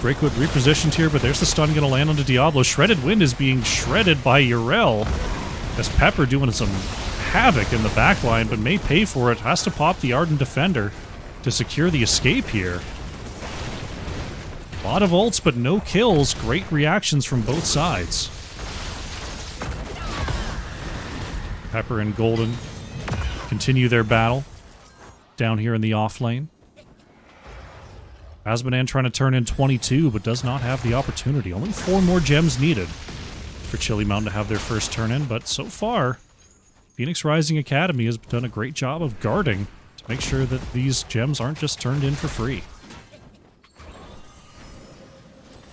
Breakwood repositioned here, but there's the stun going to land onto Diablo. Shredded Wind is being shredded by Yrel. As Pepper doing some havoc in the backline, but may pay for it. Has to pop the Ardent Defender to secure the escape here. A lot of ults, but no kills. Great reactions from both sides. Pepper and Golden continue their battle down here in the off lane. Azmodan trying to turn in 22, but does not have the opportunity. Only 4 more gems needed for Chili Mountain to have their first turn in, but so far, Phoenix Rising Academy has done a great job of guarding to make sure that these gems aren't just turned in for free.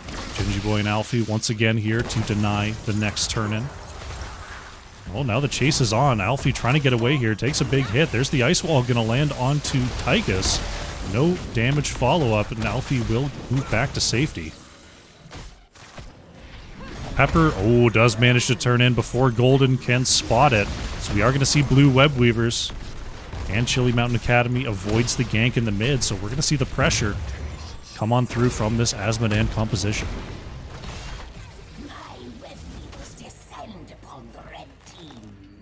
Gingy Boy and Alfie once again here to deny the next turn in. Oh, now the chase is on. Alfie trying to get away here. Takes a big hit. There's the ice wall going to land onto Tychus. No damage follow-up, and Alfie will move back to safety. Pepper, does manage to turn in before Golden can spot it. So we are going to see blue web weavers. And Chili Mountain Academy avoids the gank in the mid, so we're going to see the pressure come on through from this Asmodan composition.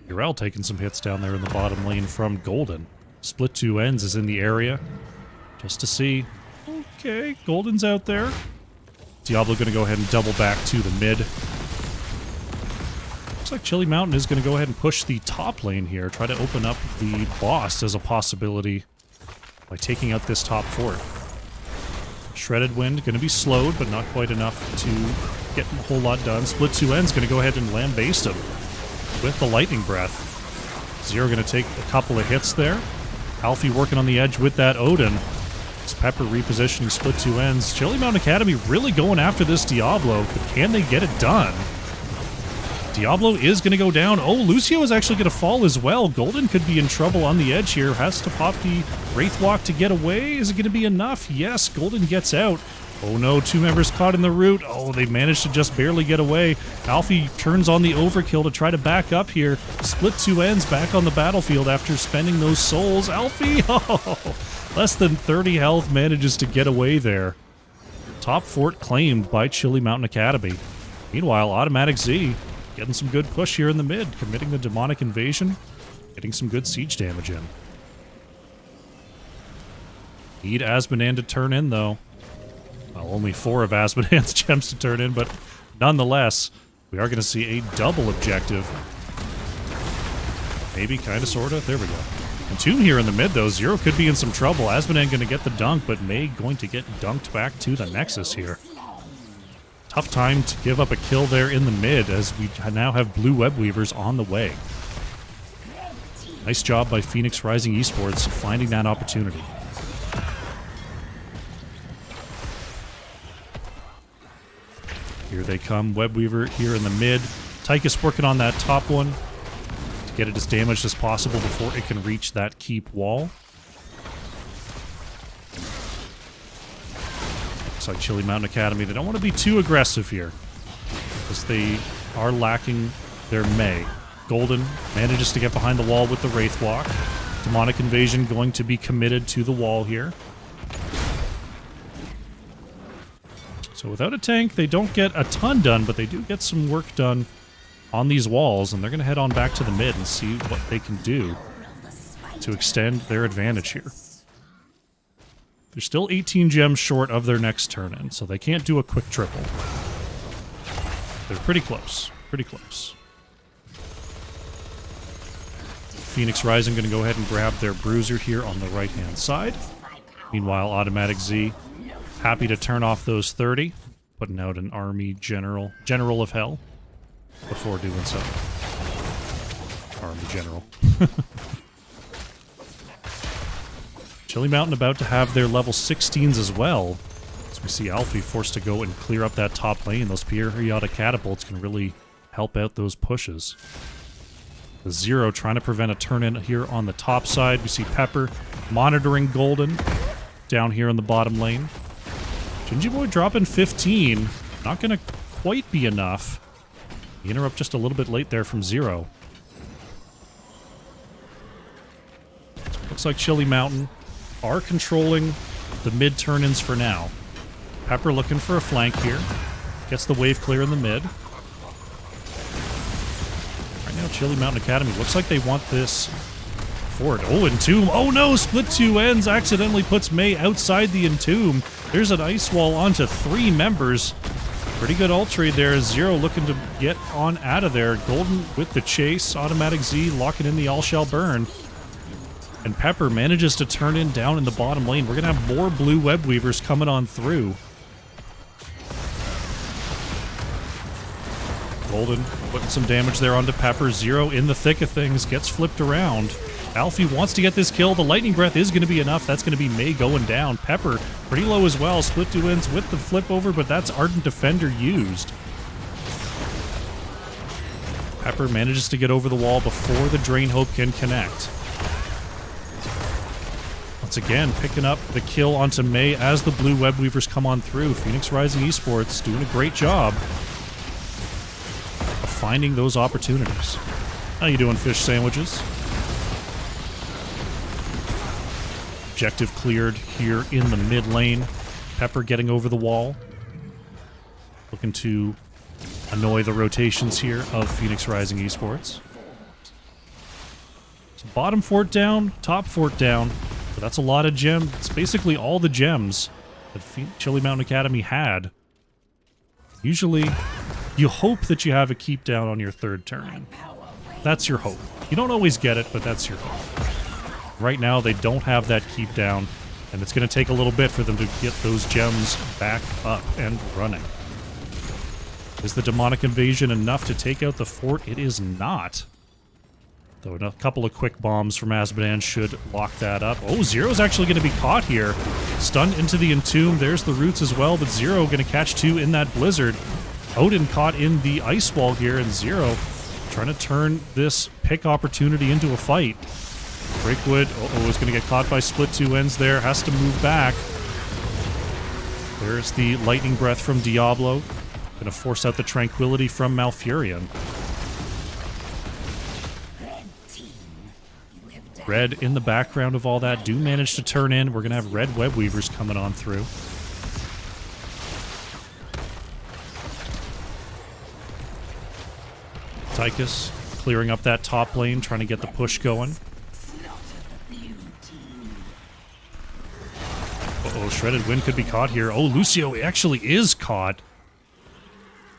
Urel taking some hits down there in the bottom lane from Golden. Split two ends is in the area. Just to see. Okay, Golden's out there. Diablo going to go ahead and double back to the mid. Looks like Chili Mountain is going to go ahead and push the top lane here. Try to open up the boss as a possibility by taking out this top fort. Shredded Wind going to be slowed, but not quite enough to get a whole lot done. Split two ends going to go ahead and lambaste him with the Lightning Breath. Zero going to take a couple of hits there. Alfie working on the edge with that Odin. It's Pepper repositioning split two ends. Chili Mountain Academy really going after this Diablo, but can they get it done? Diablo is going to go down. Oh, Lucio is actually going to fall as well. Golden could be in trouble on the edge here. Has to pop the Wraithwalk to get away. Is it going to be enough? Yes, Golden gets out. Oh no, two members caught in the root. Oh, they managed to just barely get away. Alfie turns on the overkill to try to back up here. Split two ends back on the battlefield after spending those souls. Alfie, less than 30 health, manages to get away there. Top fort claimed by Chili Mountain Academy. Meanwhile, Automatic Z getting some good push here in the mid, committing the demonic invasion, getting some good siege damage in. Need Asmodan to turn in though. Well, only 4 of Asmodan's gems to turn in, but nonetheless, we are going to see a double objective. Maybe, kind of, sort of. There we go. Entomb here in the mid, though. Zero could be in some trouble. Asmodan going to get the dunk, but May going to get dunked back to the Nexus here. Tough time to give up a kill there in the mid, as we now have blue web weavers on the way. Nice job by Phoenix Rising Esports finding that opportunity. Here they come. Webweaver here in the mid. Tychus working on that top one to get it as damaged as possible before it can reach that keep wall. Looks like Chili Mountain Academy, they don't want to be too aggressive here because they are lacking their May. Golden manages to get behind the wall with the Wraithwalk. Demonic Invasion going to be committed to the wall here. So without a tank, they don't get a ton done, but they do get some work done on these walls, and they're going to head on back to the mid and see what they can do to extend their advantage here. They're still 18 gems short of their next turn-in, so they can't do a quick triple. They're pretty close. Pretty close. Phoenix Rising going to go ahead and grab their Bruiser here on the right-hand side. Meanwhile, Automatic Z happy to turn off those 30, putting out an army general of hell before doing so. Army general. Chili Mountain about to have their level 16s as well. As we see Alfie forced to go and clear up that top lane. Those periodic catapults can really help out those pushes. The Zero trying to prevent a turn-in here on the top side. We see Pepper monitoring Golden down here in the bottom lane. Gingy Boy dropping 15. Not going to quite be enough. The interrupt just a little bit late there from Zero. Looks like Chili Mountain are controlling the mid turn-ins for now. Pepper looking for a flank here. Gets the wave clear in the mid. Right now, Chili Mountain Academy looks like they want this forward. Oh, Entomb. Oh no, split two ends accidentally puts May outside the Entomb. There's an ice wall onto 3 members. Pretty good ult trade there. Zero looking to get on out of there. Golden with the chase. Automatic Z locking in the all shall burn. And Pepper manages to turn in down in the bottom lane. We're going to have more blue web weavers coming on through. Golden putting some damage there onto Pepper. Zero in the thick of things, gets flipped around. Alfie wants to get this kill. The Lightning Breath is going to be enough. That's going to be May going down. Pepper pretty low as well. Split 2 ends with the flip over, but that's Ardent Defender used. Pepper manages to get over the wall before the Drain Hope can connect. Once again, picking up the kill onto May as the blue Web Weavers come on through. Phoenix Rising Esports doing a great job of finding those opportunities. How you doing, fish sandwiches? Objective cleared here in the mid lane. Pepper getting over the wall. Looking to annoy the rotations here of Phoenix Rising Esports. So bottom fort down, top fort down. But that's a lot of gems. It's basically all the gems that Chili Mountain Academy had. Usually, you hope that you have a keep down on your third turn. That's your hope. You don't always get it, but that's your hope. Right now, they don't have that keep down, and it's going to take a little bit for them to get those gems back up and running. Is the Demonic Invasion enough to take out the fort? It is not. Though a couple of quick bombs from Azmodan should lock that up. Oh, Zero's actually going to be caught here. Stunned into the Entomb. There's the roots as well, but Zero going to catch 2 in that Blizzard. Odin caught in the Ice Wall here, and Zero trying to turn this pick opportunity into a fight. Breakwood, is going to get caught by Split 2 ends there. Has to move back. There's the Lightning Breath from Diablo. Going to force out the Tranquility from Malfurion. Red in the background of all that do manage to turn in. We're going to have Red Web Weavers coming on through. Tychus clearing up that top lane, trying to get the push going. Uh-oh, Shredded Wind could be caught here. Oh, Lucio actually is caught.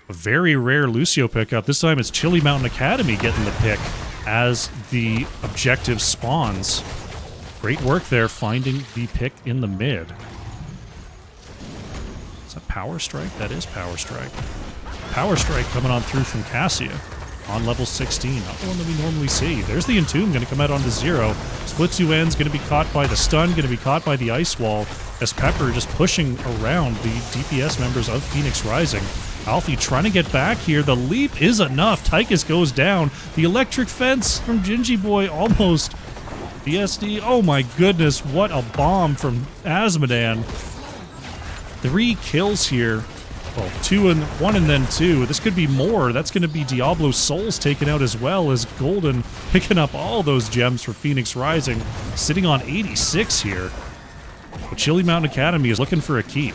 A very rare Lucio pickup. This time it's Chili Mountain Academy getting the pick as the objective spawns. Great work there, finding the pick in the mid. Is that Power Strike? That is Power Strike. Power Strike coming on through from Cassia on level 16. Not the one that we normally see. There's the Entomb going to come out onto Zero. Split 2 ends, going to be caught by the stun, going to be caught by the Ice Wall, as Pepper just pushing around the DPS members of Phoenix Rising. Alfie trying to get back here. The leap is enough. Tychus goes down. The electric fence from Gingy Boy almost. BSD. Oh my goodness, what a bomb from Azmodan. 3 kills here. Well, 2 and 1 and then 2. This could be more. That's going to be Diablo's souls taken out as well as Golden picking up all those gems for Phoenix Rising. Sitting on 86 here. But Chili Mountain Academy is looking for a keep.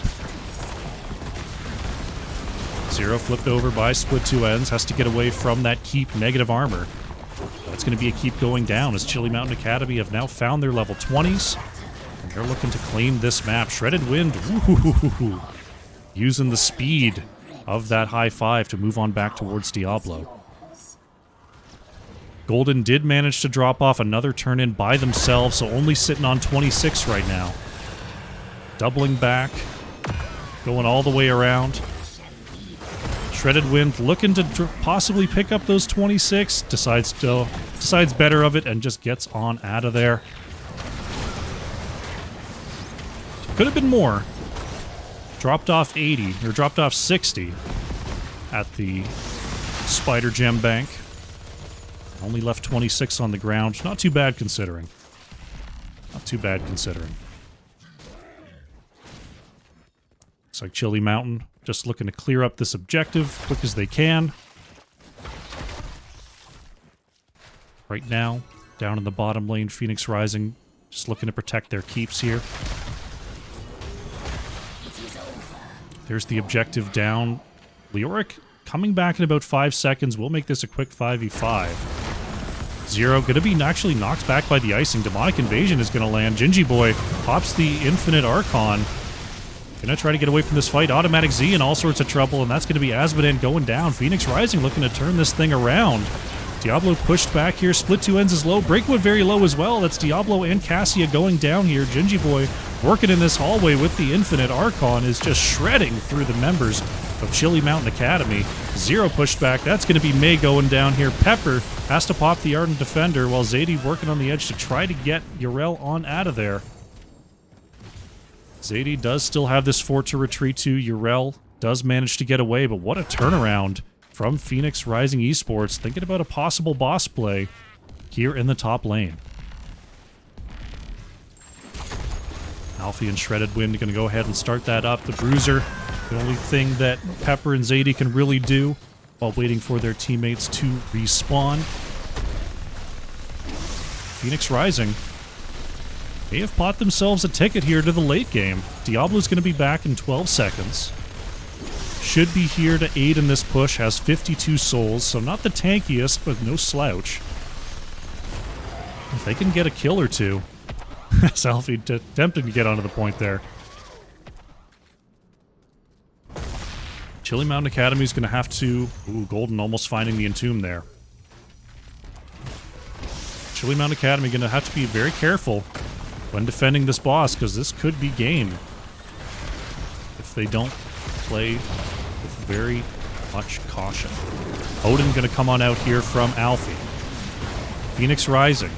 Zero flipped over by Split 2 ends. Has to get away from that keep negative armor. That's going to be a keep going down as Chili Mountain Academy have now found their level 20s. And they're looking to claim this map. Shredded Wind. Ooh. Using the speed of that high 5 to move on back towards Diablo. Golden did manage to drop off another turn in by themselves, so only sitting on 26 right now. Doubling back. Going all the way around. Shredded Wind looking to possibly pick up those 26. Decides better of it and just gets on out of there. Could have been more. Dropped off 80, or dropped off 60 at the Spider Gem Bank. Only left 26 on the ground. Not too bad considering. Not too bad considering. Looks like Chili Mountain just looking to clear up this objective quick as they can. Right now, down in the bottom lane, Phoenix Rising just looking to protect their keeps here. There's the objective down. Leoric coming back in about 5 seconds. We'll make this a quick 5v5. Zero going to be actually knocked back by the icing. Demonic Invasion is going to land. Gingy Boy pops the Infinite Archon. Going to try to get away from this fight. Automatic Z in all sorts of trouble, and that's going to be Azmodan going down. Phoenix Rising looking to turn this thing around. Diablo pushed back here. Split 2 ends is low. Breakwood very low as well. That's Diablo and Cassia going down here. Gingy Boy working in this hallway with the Infinite Archon is just shredding through the members of Chili Mountain Academy. Zero pushed back. That's going to be May going down here. Pepper has to pop the Ardent Defender while Zadie working on the edge to try to get Yrel on out of there. Zadie does still have this fort to retreat to. Yrel does manage to get away, but what a turnaround from Phoenix Rising Esports. Thinking about a possible boss play here in the top lane. Alfie and Shredded Wind are going to go ahead and start that up. The Bruiser, the only thing that Pepper and Zadie can really do while waiting for their teammates to respawn. Phoenix Rising may have bought themselves a ticket here to the late game. Diablo's going to be back in 12 seconds. Should be here to aid in this push, has 52 souls, so not the tankiest, but no slouch. If they can get a kill or two. Alfie attempting to get onto the point there. Chili Mountain Academy is going to have to... Ooh, Golden almost finding the Entomb there. Chili Mountain Academy going to have to be very careful when defending this boss, because this could be game if they don't play with very much caution. Odin going to come on out here from Alfie. Phoenix Rising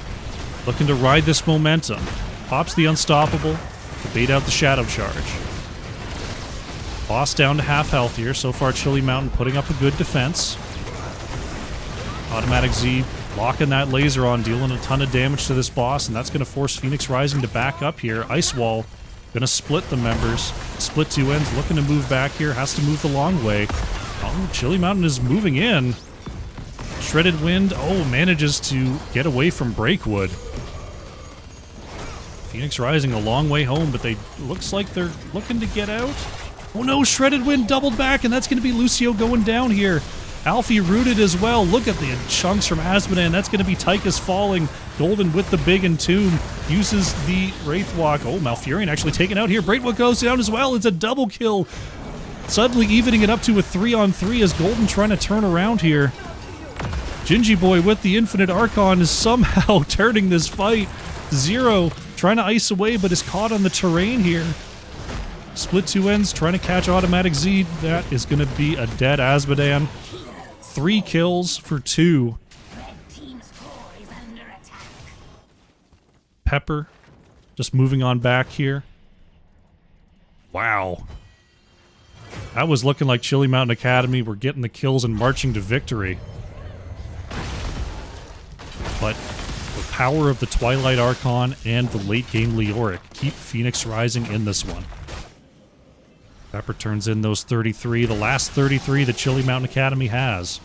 looking to ride this momentum. Pops the Unstoppable to bait out the Shadow Charge. Boss down to half health here. So far, Chili Mountain putting up a good defense. Automatic Z locking that laser on, dealing a ton of damage to this boss, and that's going to force Phoenix Rising to back up here. Ice Wall going to split the members. Split two ends, looking to move back here. Has to move the long way. Oh, Chili Mountain is moving in. Shredded Wind, manages to get away from Breakwood. Phoenix Rising a long way home, but they looks like they're looking to get out. Oh no, Shredded Wind doubled back, and that's going to be Lucio going down here. Alfie rooted as well. Look at the chunks from Asmodan. That's going to be Tychus falling. Golden with the big Entomb. Uses the Wraith Walk. Oh, Malfurion actually taken out here. Braithwaite goes down as well. It's a double kill. Suddenly evening it up to a 3-on-3 as Golden trying to turn around here. Gingy Boy with the Infinite Archon is somehow turning this fight. Zero trying to ice away, but is caught on the terrain here. Split two ends, trying to catch Automatic Z. That is going to be a dead Asmodan. 3 kills for 2. Pepper just moving on back here. Wow. That was looking like Chili Mountain Academy were getting the kills and marching to victory. But the power of the Twilight Archon and the late game Leoric keep Phoenix Rising in this one. Pepper turns in those 33, the last 33 that Chili Mountain Academy has.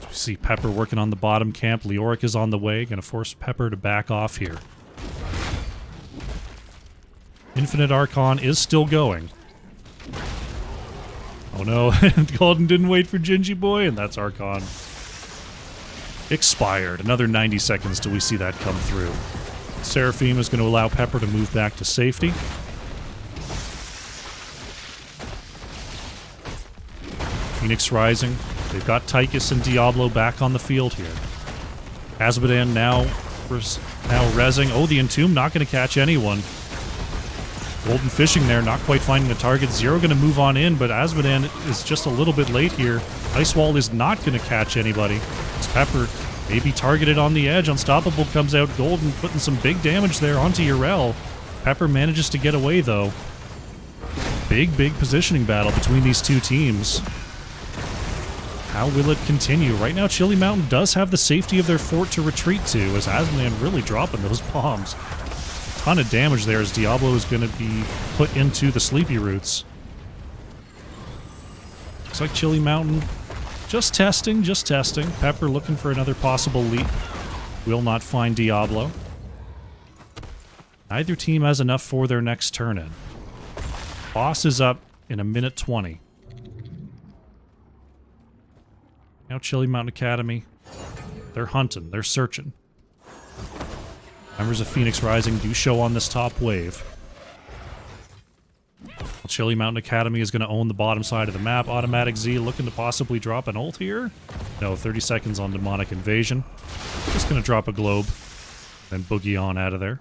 We see Pepper working on the bottom camp. Leoric is on the way, going to force Pepper to back off here. Infinite Archon is still going. Oh no, Golden didn't wait for Gingy Boy, and that's Archon. Expired. Another 90 seconds till we see that come through. Seraphim is going to allow Pepper to move back to safety. Phoenix Rising. They've got Tychus and Diablo back on the field here. Asmodan now rezzing. Oh, the Entomb not going to catch anyone. Golden fishing there, not quite finding a target. Zero going to move on in, but Asmodan is just a little bit late here. Ice Wall is not going to catch anybody. It's Pepper maybe targeted on the edge. Unstoppable comes out. Golden putting some big damage there onto Yrel. Pepper manages to get away, though. Big positioning battle between these two teams. How will it continue? Right now, Chili Mountain does have the safety of their fort to retreat to, as Asmodan really dropping those bombs. A ton of damage there as Diablo is going to be put into the Sleepy Roots. Looks like Chili Mountain just testing. Pepper looking for another possible leap. Will not find Diablo. Neither team has enough for their next turn-in. Boss is up in 1:20. Now Chili Mountain Academy. They're hunting. They're searching. Members of Phoenix Rising do show on this top wave. Chili Mountain Academy is going to own the bottom side of the map. Automatic Z looking to possibly drop an ult here. No, 30 seconds on Demonic Invasion. Just going to drop a globe. Then boogie on out of there.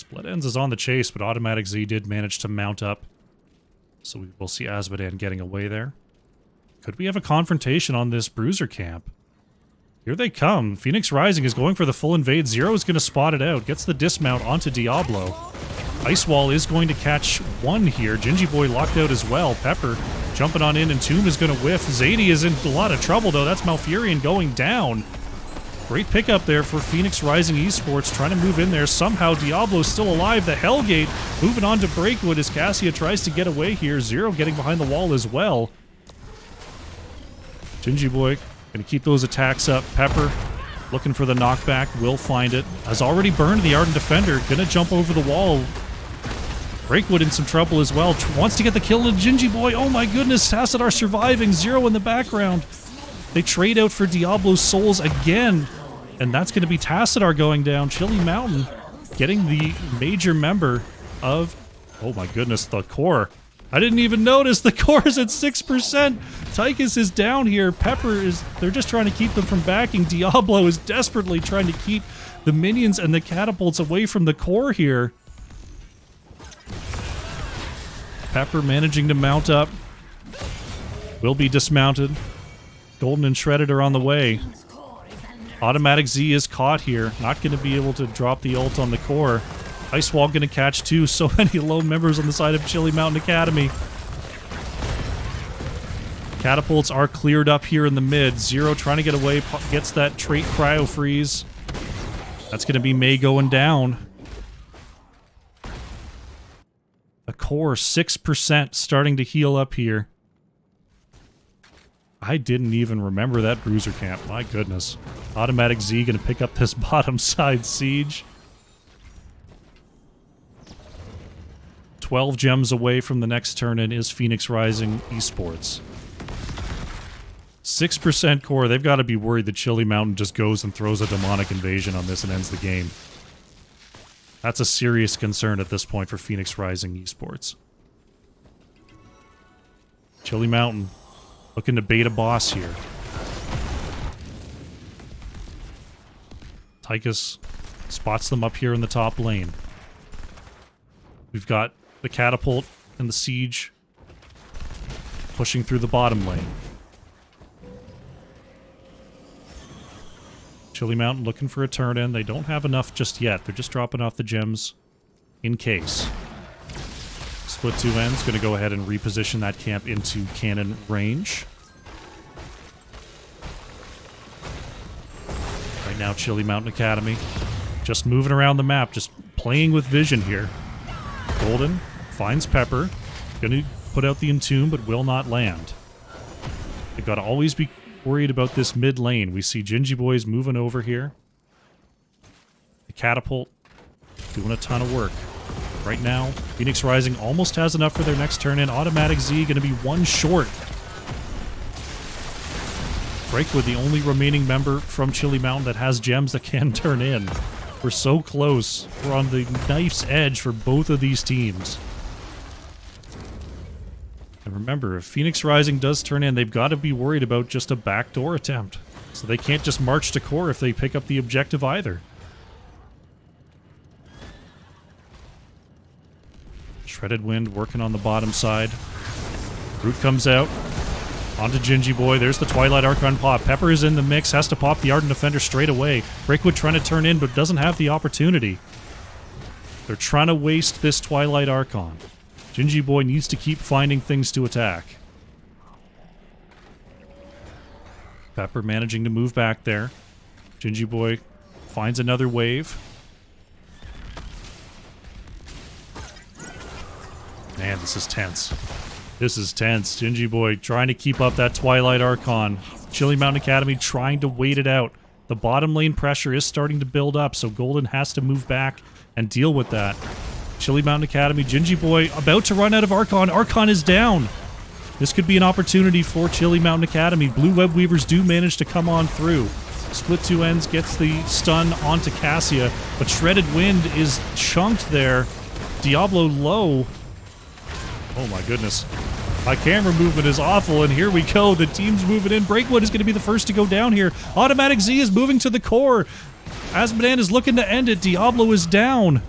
Split Ends is on the chase, but Automatic Z did manage to mount up. So we will see Azmodan getting away there. Could we have a confrontation on this Bruiser camp? Here they come. Phoenix Rising is going for the full invade. Zero is going to spot it out. Gets the dismount onto Diablo. Ice Wall is going to catch one here. Gingy Boy locked out as well. Pepper jumping on in, and Tomb is going to whiff. Zadie is in a lot of trouble, though. That's Malfurion going down. Great pickup there for Phoenix Rising Esports, trying to move in there. Somehow Diablo's still alive. The Hellgate moving on to Breakwood as Cassia tries to get away here. Zero getting behind the wall as well. Gingy Boy going to keep those attacks up. Pepper looking for the knockback. Will find it. Has already burned the Ardent Defender. Going to jump over the wall. Breakwood in some trouble as well. Wants to get the kill on Gingy Boy. Oh my goodness. Tassadar surviving. Zero in the background. They trade out for Diablo's souls again. And that's going to be Tassadar going down. Chili Mountain getting the major member of... Oh my goodness, the core. I didn't even notice the core is at 6%. Tychus is down here. Pepper is... They're just trying to keep them from backing. Diablo is desperately trying to keep the minions and the catapults away from the core here. Pepper managing to mount up. Will be dismounted. Golden and Shredded are on the way. Automatic Z is caught here. Not going to be able to drop the ult on the core. Ice Wall going to catch two. So many lone members on the side of Chili Mountain Academy. Catapults are cleared up here in the mid. Zero trying to get away. Gets that trait Cryo Freeze. That's going to be May going down. The core 6% starting to heal up here. I didn't even remember that Bruiser camp. My goodness. Automatic Z going to pick up this bottom side siege. 12 gems away from the next turn-in is Phoenix Rising Esports. 6% core. They've got to be worried that Chili Mountain just goes and throws a demonic invasion on this and ends the game. That's a serious concern at this point for Phoenix Rising Esports. Chili Mountain looking to bait a boss here. Tychus spots them up here in the top lane. We've got the catapult and the siege pushing through the bottom lane. Chili Mountain looking for a turn-in. They don't have enough just yet. They're just dropping off the gems in case. Split Two Ends going to go ahead and reposition that camp into cannon range. Right now, Chili Mountain Academy just moving around the map, just playing with vision here. Golden finds Pepper. Going to put out the Entomb, but will not land. They've got to always be worried about this mid lane. We see Gingy Boys moving over here. The catapult doing a ton of work. Right now, Phoenix Rising almost has enough for their next turn in. Automatic Z going to be one short. Breakwood, the only remaining member from Chili Mountain that has gems that can turn in. We're so close. We're on the knife's edge for both of these teams. And remember, if Phoenix Rising does turn in, they've got to be worried about just a backdoor attempt. So they can't just march to core if they pick up the objective either. Shredded Wind working on the bottom side. Root comes out. Onto Gingy Boy. There's the Twilight Archon pop. Pepper is in the mix. Has to pop the Ardent Defender straight away. Breakwood trying to turn in, but doesn't have the opportunity. They're trying to waste this Twilight Archon. Gingy Boy needs to keep finding things to attack. Pepper managing to move back there. Gingy Boy finds another wave. Man, this is tense. This is tense. Gingy Boy trying to keep up that Twilight Archon. Chili Mountain Academy trying to wait it out. The bottom lane pressure is starting to build up, so Golden has to move back and deal with that. Chili Mountain Academy, Gingy Boy about to run out of Archon. Archon is down. This could be an opportunity for Chili Mountain Academy. Blue Web Weavers do manage to come on through. Split Two Ends gets the stun onto Cassia, but Shredded Wind is chunked there. Diablo low. Oh my goodness. My camera movement is awful, and here we go. The team's moving in. Breakwood is going to be the first to go down here. Automatic Z is moving to the core. Azmodan is looking to end it. Diablo is down.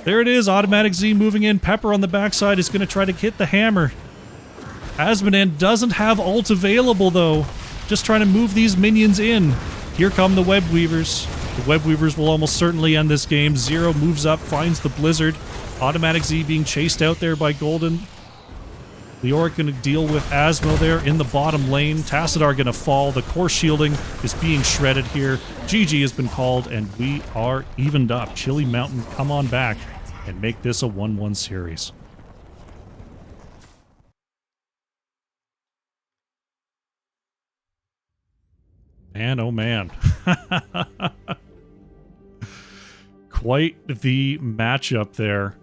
There it is. Automatic Z moving in. Pepper on the backside is going to try to hit the hammer. Asmodan doesn't have ult available, though. Just trying to move these minions in. Here come the Web Weavers. The Web Weavers will almost certainly end this game. Zero moves up, finds the Blizzard. Automatic Z being chased out there by Golden. Leoric going to deal with Asmo there in the bottom lane. Tassadar going to fall. The core shielding is being shredded here. GG has been called, and we are evened up. Chili Mountain, come on back and make this a 1-1 series. Man, oh man. Quite the matchup there.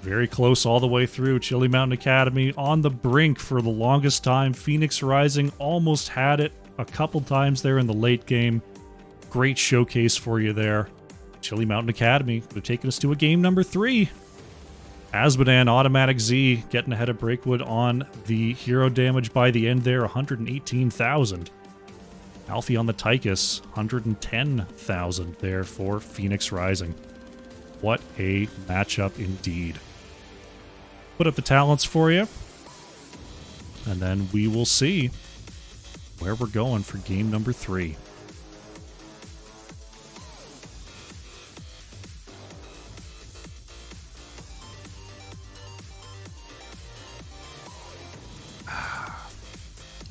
Very close all the way through. Chili Mountain Academy on the brink for the longest time. Phoenix Rising almost had it a couple times there in the late game. Great showcase for you there. Chili Mountain Academy, they're taking us to a game number 3. Asmodan, Automatic Z, getting ahead of Breakwood on the hero damage by the end there, 118,000. Alfie on the Tychus, 110,000 there for Phoenix Rising. What a matchup indeed. Put up the talents for you, and then we will see where we're going for game number 3.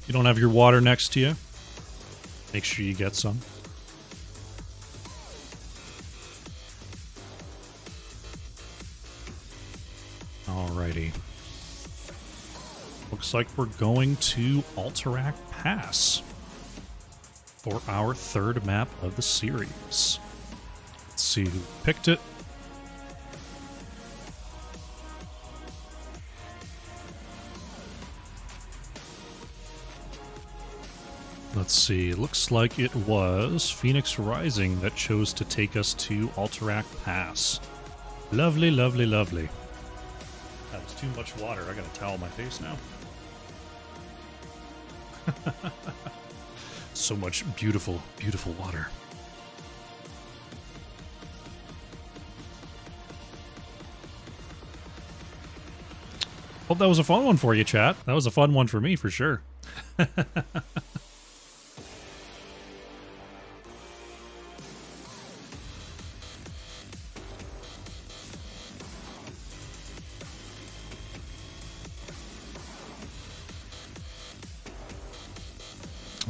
You don't have your water next to you? Make sure you get some. Alrighty. Looks like we're going to Alterac Pass for our 3rd map of the series. Let's see who picked it. Let's see, looks like it was Phoenix Rising that chose to take us to Alterac Pass. Lovely, lovely, lovely. That was too much water. I got a towel on my face now. So much beautiful, beautiful water. Hope that was a fun one for you, chat. That was a fun one for me, for sure.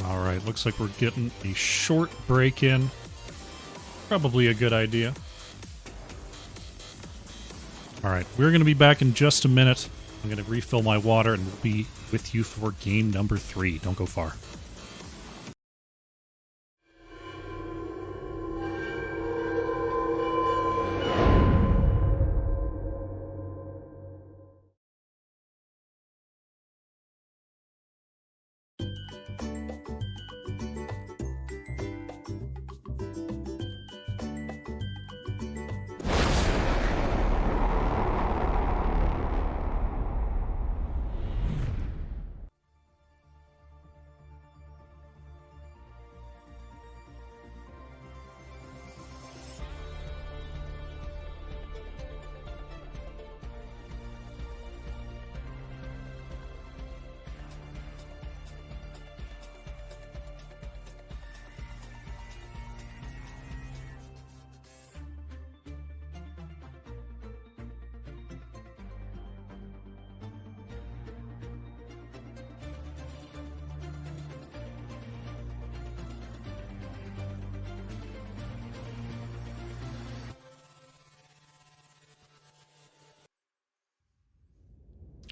Alright, looks like we're getting a short break in. Probably a good idea. Alright, we're going to be back in just a minute. I'm going to refill my water and we'll be with you for game number 3. Don't go far.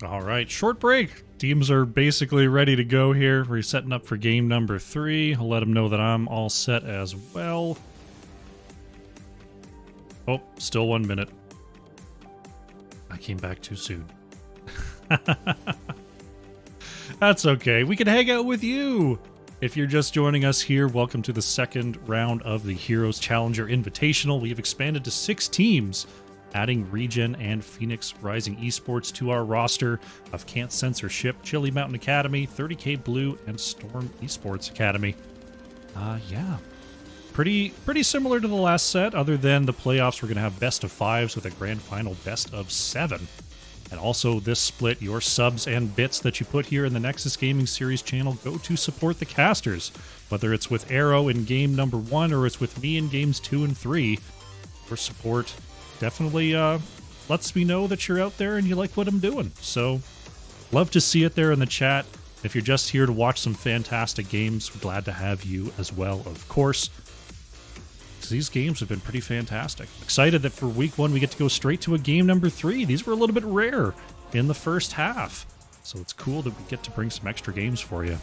All right, short break. Teams are basically ready to go here. We're setting up for game number 3. I'll let them know that I'm all set as well. Oh, still 1 minute. I came back too soon. That's okay. We can hang out with you. If you're just joining us here, welcome to the 2nd round of the Heroes Challenger Invitational. We have expanded to 6 teams, adding Regen and Phoenix Rising Esports to our roster of Can't Censorship, Chili Mountain Academy, 30K Blue, and Storm Esports Academy. Yeah, pretty similar to the last set, other than the playoffs. We're going to have best of 5s with a grand final best of 7. And also this split, your subs and bits that you put here in the Nexus Gaming Series channel go to support the casters. Whether it's with Arrow in game number 1 or it's with me in games 2 and 3, your support definitely lets me know that you're out there and you like what I'm doing. So, love to see it there in the chat. If you're just here to watch some fantastic games, we're glad to have you as well, of course. These games have been pretty fantastic. Excited that for week 1 we get to go straight to a game number 3. These were a little bit rare in the first half. So it's cool that we get to bring some extra games for you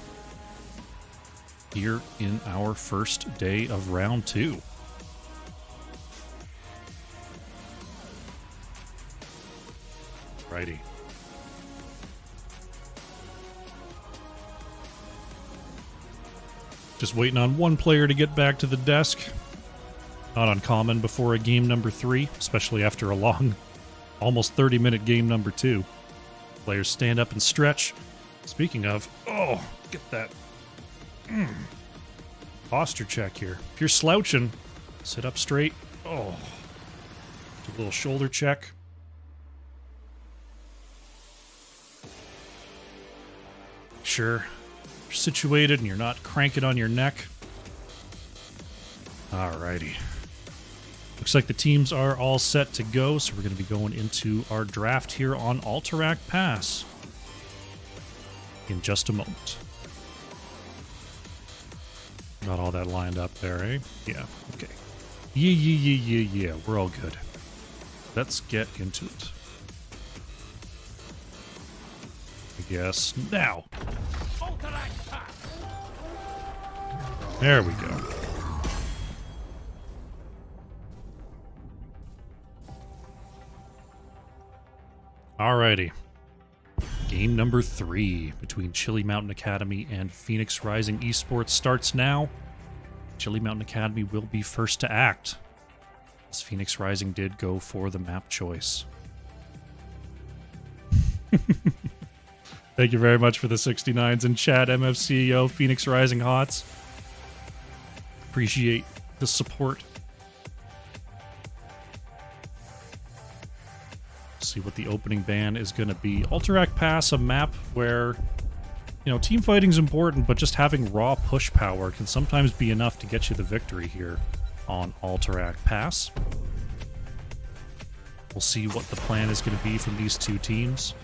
here in our first day of round 2. Righty. Just waiting on one player to get back to the desk. Not uncommon before a game number 3, especially after a long, almost 30-minute game number 2. Players stand up and stretch. Speaking of, get that posture check here. If you're slouching, sit up straight. Do a little shoulder check. Sure, you're situated and you're not cranking on your neck. Alrighty. Looks like the teams are all set to go, so we're going to be going into our draft here on Alterac Pass in just a moment. Got all that lined up there, eh? Yeah, okay. Yeah, we're all good. Let's get into it. I guess now. There we go. Alrighty. Game number 3 between Chili Mountain Academy and Phoenix Rising Esports starts now. Chili Mountain Academy will be first to act, as Phoenix Rising did go for the map choice. Thank you very much for the 69s in chat, MFCEO, Phoenix Rising Hots. Appreciate the support. See what the opening ban is going to be. Alterac Pass, a map where, you know, team fighting's important, but just having raw push power can sometimes be enough to get you the victory here on Alterac Pass. We'll see what the plan is going to be from these two teams.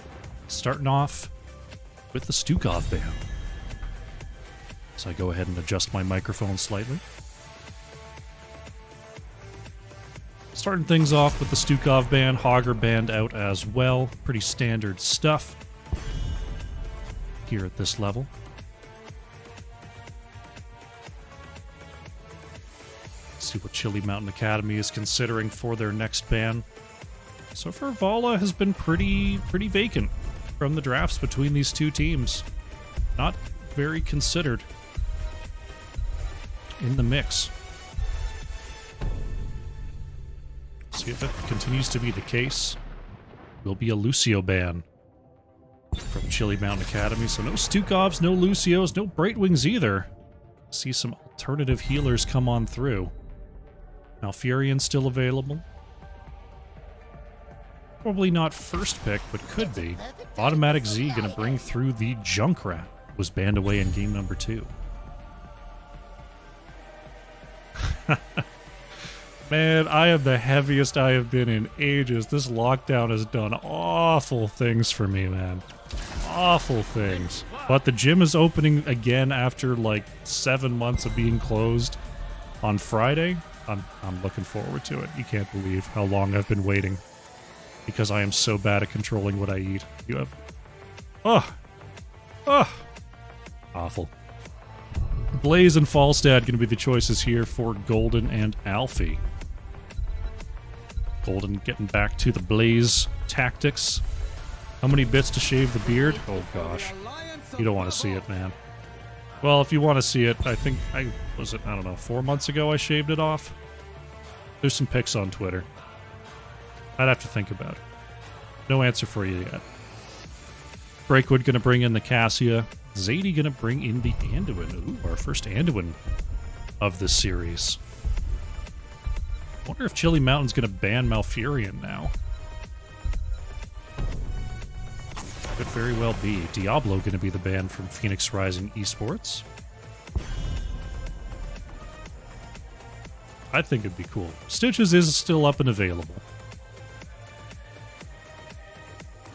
Starting off with the Stukov ban. So I go ahead and adjust my microphone slightly. Starting things off with the Stukov band, Hogger band out as well. Pretty standard stuff here at this level. See what Chili Mountain Academy is considering for their next ban. So far, Vala has been pretty vacant from the drafts between these two teams. Not very considered in the mix. See if that continues to be the case. Will be a Lucio ban from Chili Mountain Academy. So no Stukovs, no Lucios, no Brightwings either. See some alternative healers come on through. Malfurion still available. Probably not first pick, but could be. Automatic Z going to bring through the Junkrat. Was banned away in game number 2. Man, I am the heaviest I have been in ages. This lockdown has done awful things for me, man. Awful things. But the gym is opening again after like 7 months of being closed on Friday. I'm looking forward to it. You can't believe how long I've been waiting. Because I am so bad at controlling what I eat. You have... Awful. Blaze and Falstad going to be the choices here for Golden and Alfie. Golden getting back to the Blaze tactics. How many bits to shave the beard? Oh gosh. You don't want to see it, man. Well, if you want to see it, I think I don't know, 4 months ago I shaved it off. There's some pics on Twitter. I'd have to think about it. No answer for you yet. Breakwood going to bring in the Cassia. Zadie going to bring in the Anduin. Ooh, our first Anduin of this series. I wonder if Chili Mountain's going to ban Malfurion now. Could very well be. Diablo going to be the ban from Phoenix Rising Esports. I think it'd be cool. Stitches is still up and available.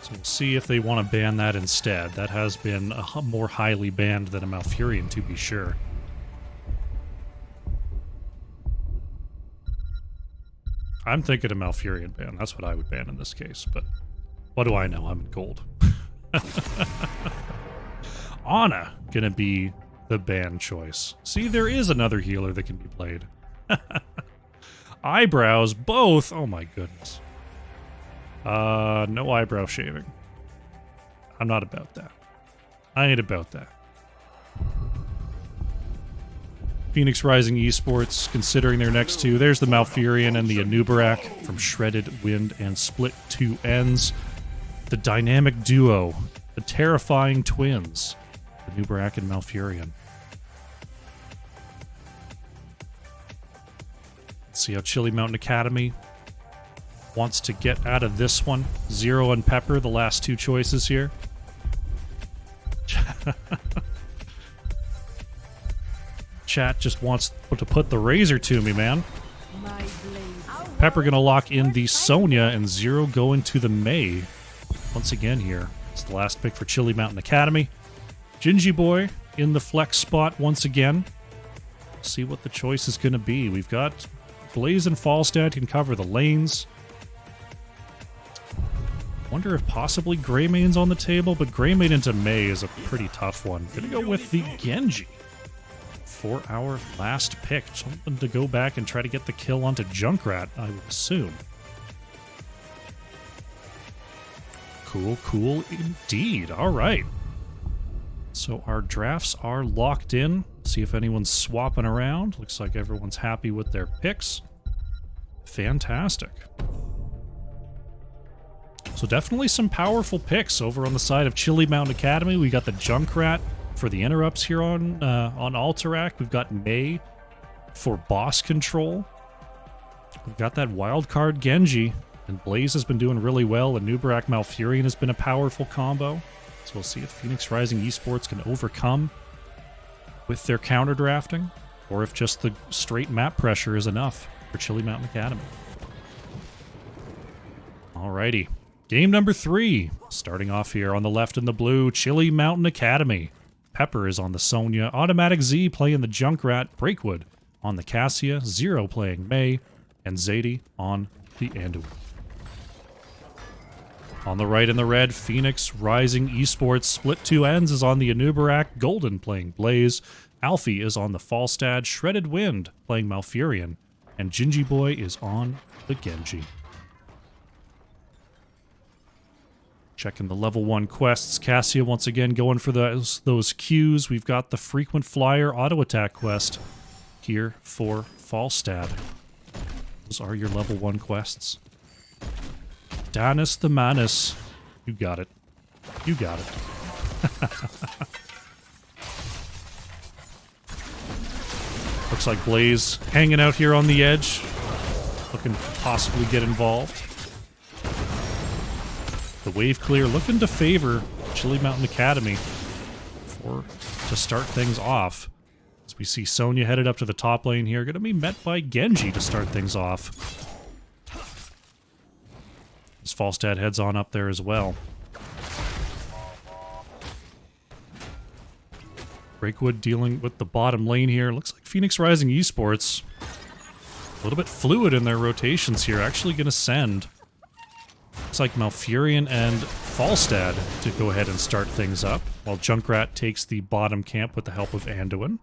So we'll see if they want to ban that instead. That has been more highly banned than a Malfurion, to be sure. I'm thinking a Malfurion ban. That's what I would ban in this case, but what do I know? I'm in gold. Ana gonna be the ban choice. See, there is another healer that can be played. Eyebrows, both. Oh my goodness. No eyebrow shaving. I'm not about that. I ain't about that. Phoenix Rising Esports, considering their next two. There's the Malfurion and the Anubarak from Shredded Wind and Split Two Ends. The dynamic duo, the terrifying twins, Anubarak and Malfurion. Let's see how Chili Mountain Academy wants to get out of this one. Zero and Pepper, the last two choices here. Chat just wants to put the razor to me, man. Pepper gonna lock in the Sonya and Zero going to the Mei. Once again here. It's the last pick for Chili Mountain Academy. Gingy Boy in the flex spot once again. See what the choice is gonna be. We've got Blaze and Falstad can cover the lanes. Wonder if possibly Greymane's on the table, but Greymane into Mei is a pretty tough one. Gonna go with the Genji for our last pick. Something to go back and try to get the kill onto Junkrat, I would assume. Cool, cool indeed. All right. So our drafts are locked in. See if anyone's swapping around. Looks like everyone's happy with their picks. Fantastic. So definitely some powerful picks over on the side of Chili Mountain Academy. We got the Junkrat for the interrupts here on Alterac. We've got Mei for boss control. We've got that wild card Genji, and Blaze has been doing really well. And Anubarak Malfurion has been a powerful combo. So we'll see if Phoenix Rising Esports can overcome with their counter drafting, or if just the straight map pressure is enough for Chili Mountain Academy. Alrighty. Game number 3. Starting off here on the left in the blue, Chili Mountain Academy. Pepper is on the Sonya, Automatic Z playing the Junkrat, Breakwood on the Cassia, Zero playing Mei, and Zadie on the Anduin. On the right in the red, Phoenix Rising Esports, Split Two Ends is on the Anubarak, Golden playing Blaze, Alfie is on the Falstad, Shredded Wind playing Malfurion, and Gingy Boy is on the Genji. Checking the level 1 quests. Cassia once again going for those Qs. We've got the Frequent Flyer Auto Attack quest here for Falstad. Those are your level 1 quests. Danis the Manus. You got it. You got it. Looks like Blaze hanging out here on the edge. Looking to possibly get involved. The wave clear looking to favor Chili Mountain Academy to start things off. As we see Sonya headed up to the top lane here, going to be met by Genji to start things off. As Falstad heads on up there as well. Breakwood dealing with the bottom lane here. Looks like Phoenix Rising Esports, a little bit fluid in their rotations here. Actually going to send, looks like Malfurion and Falstad to go ahead and start things up, while Junkrat takes the bottom camp with the help of Anduin.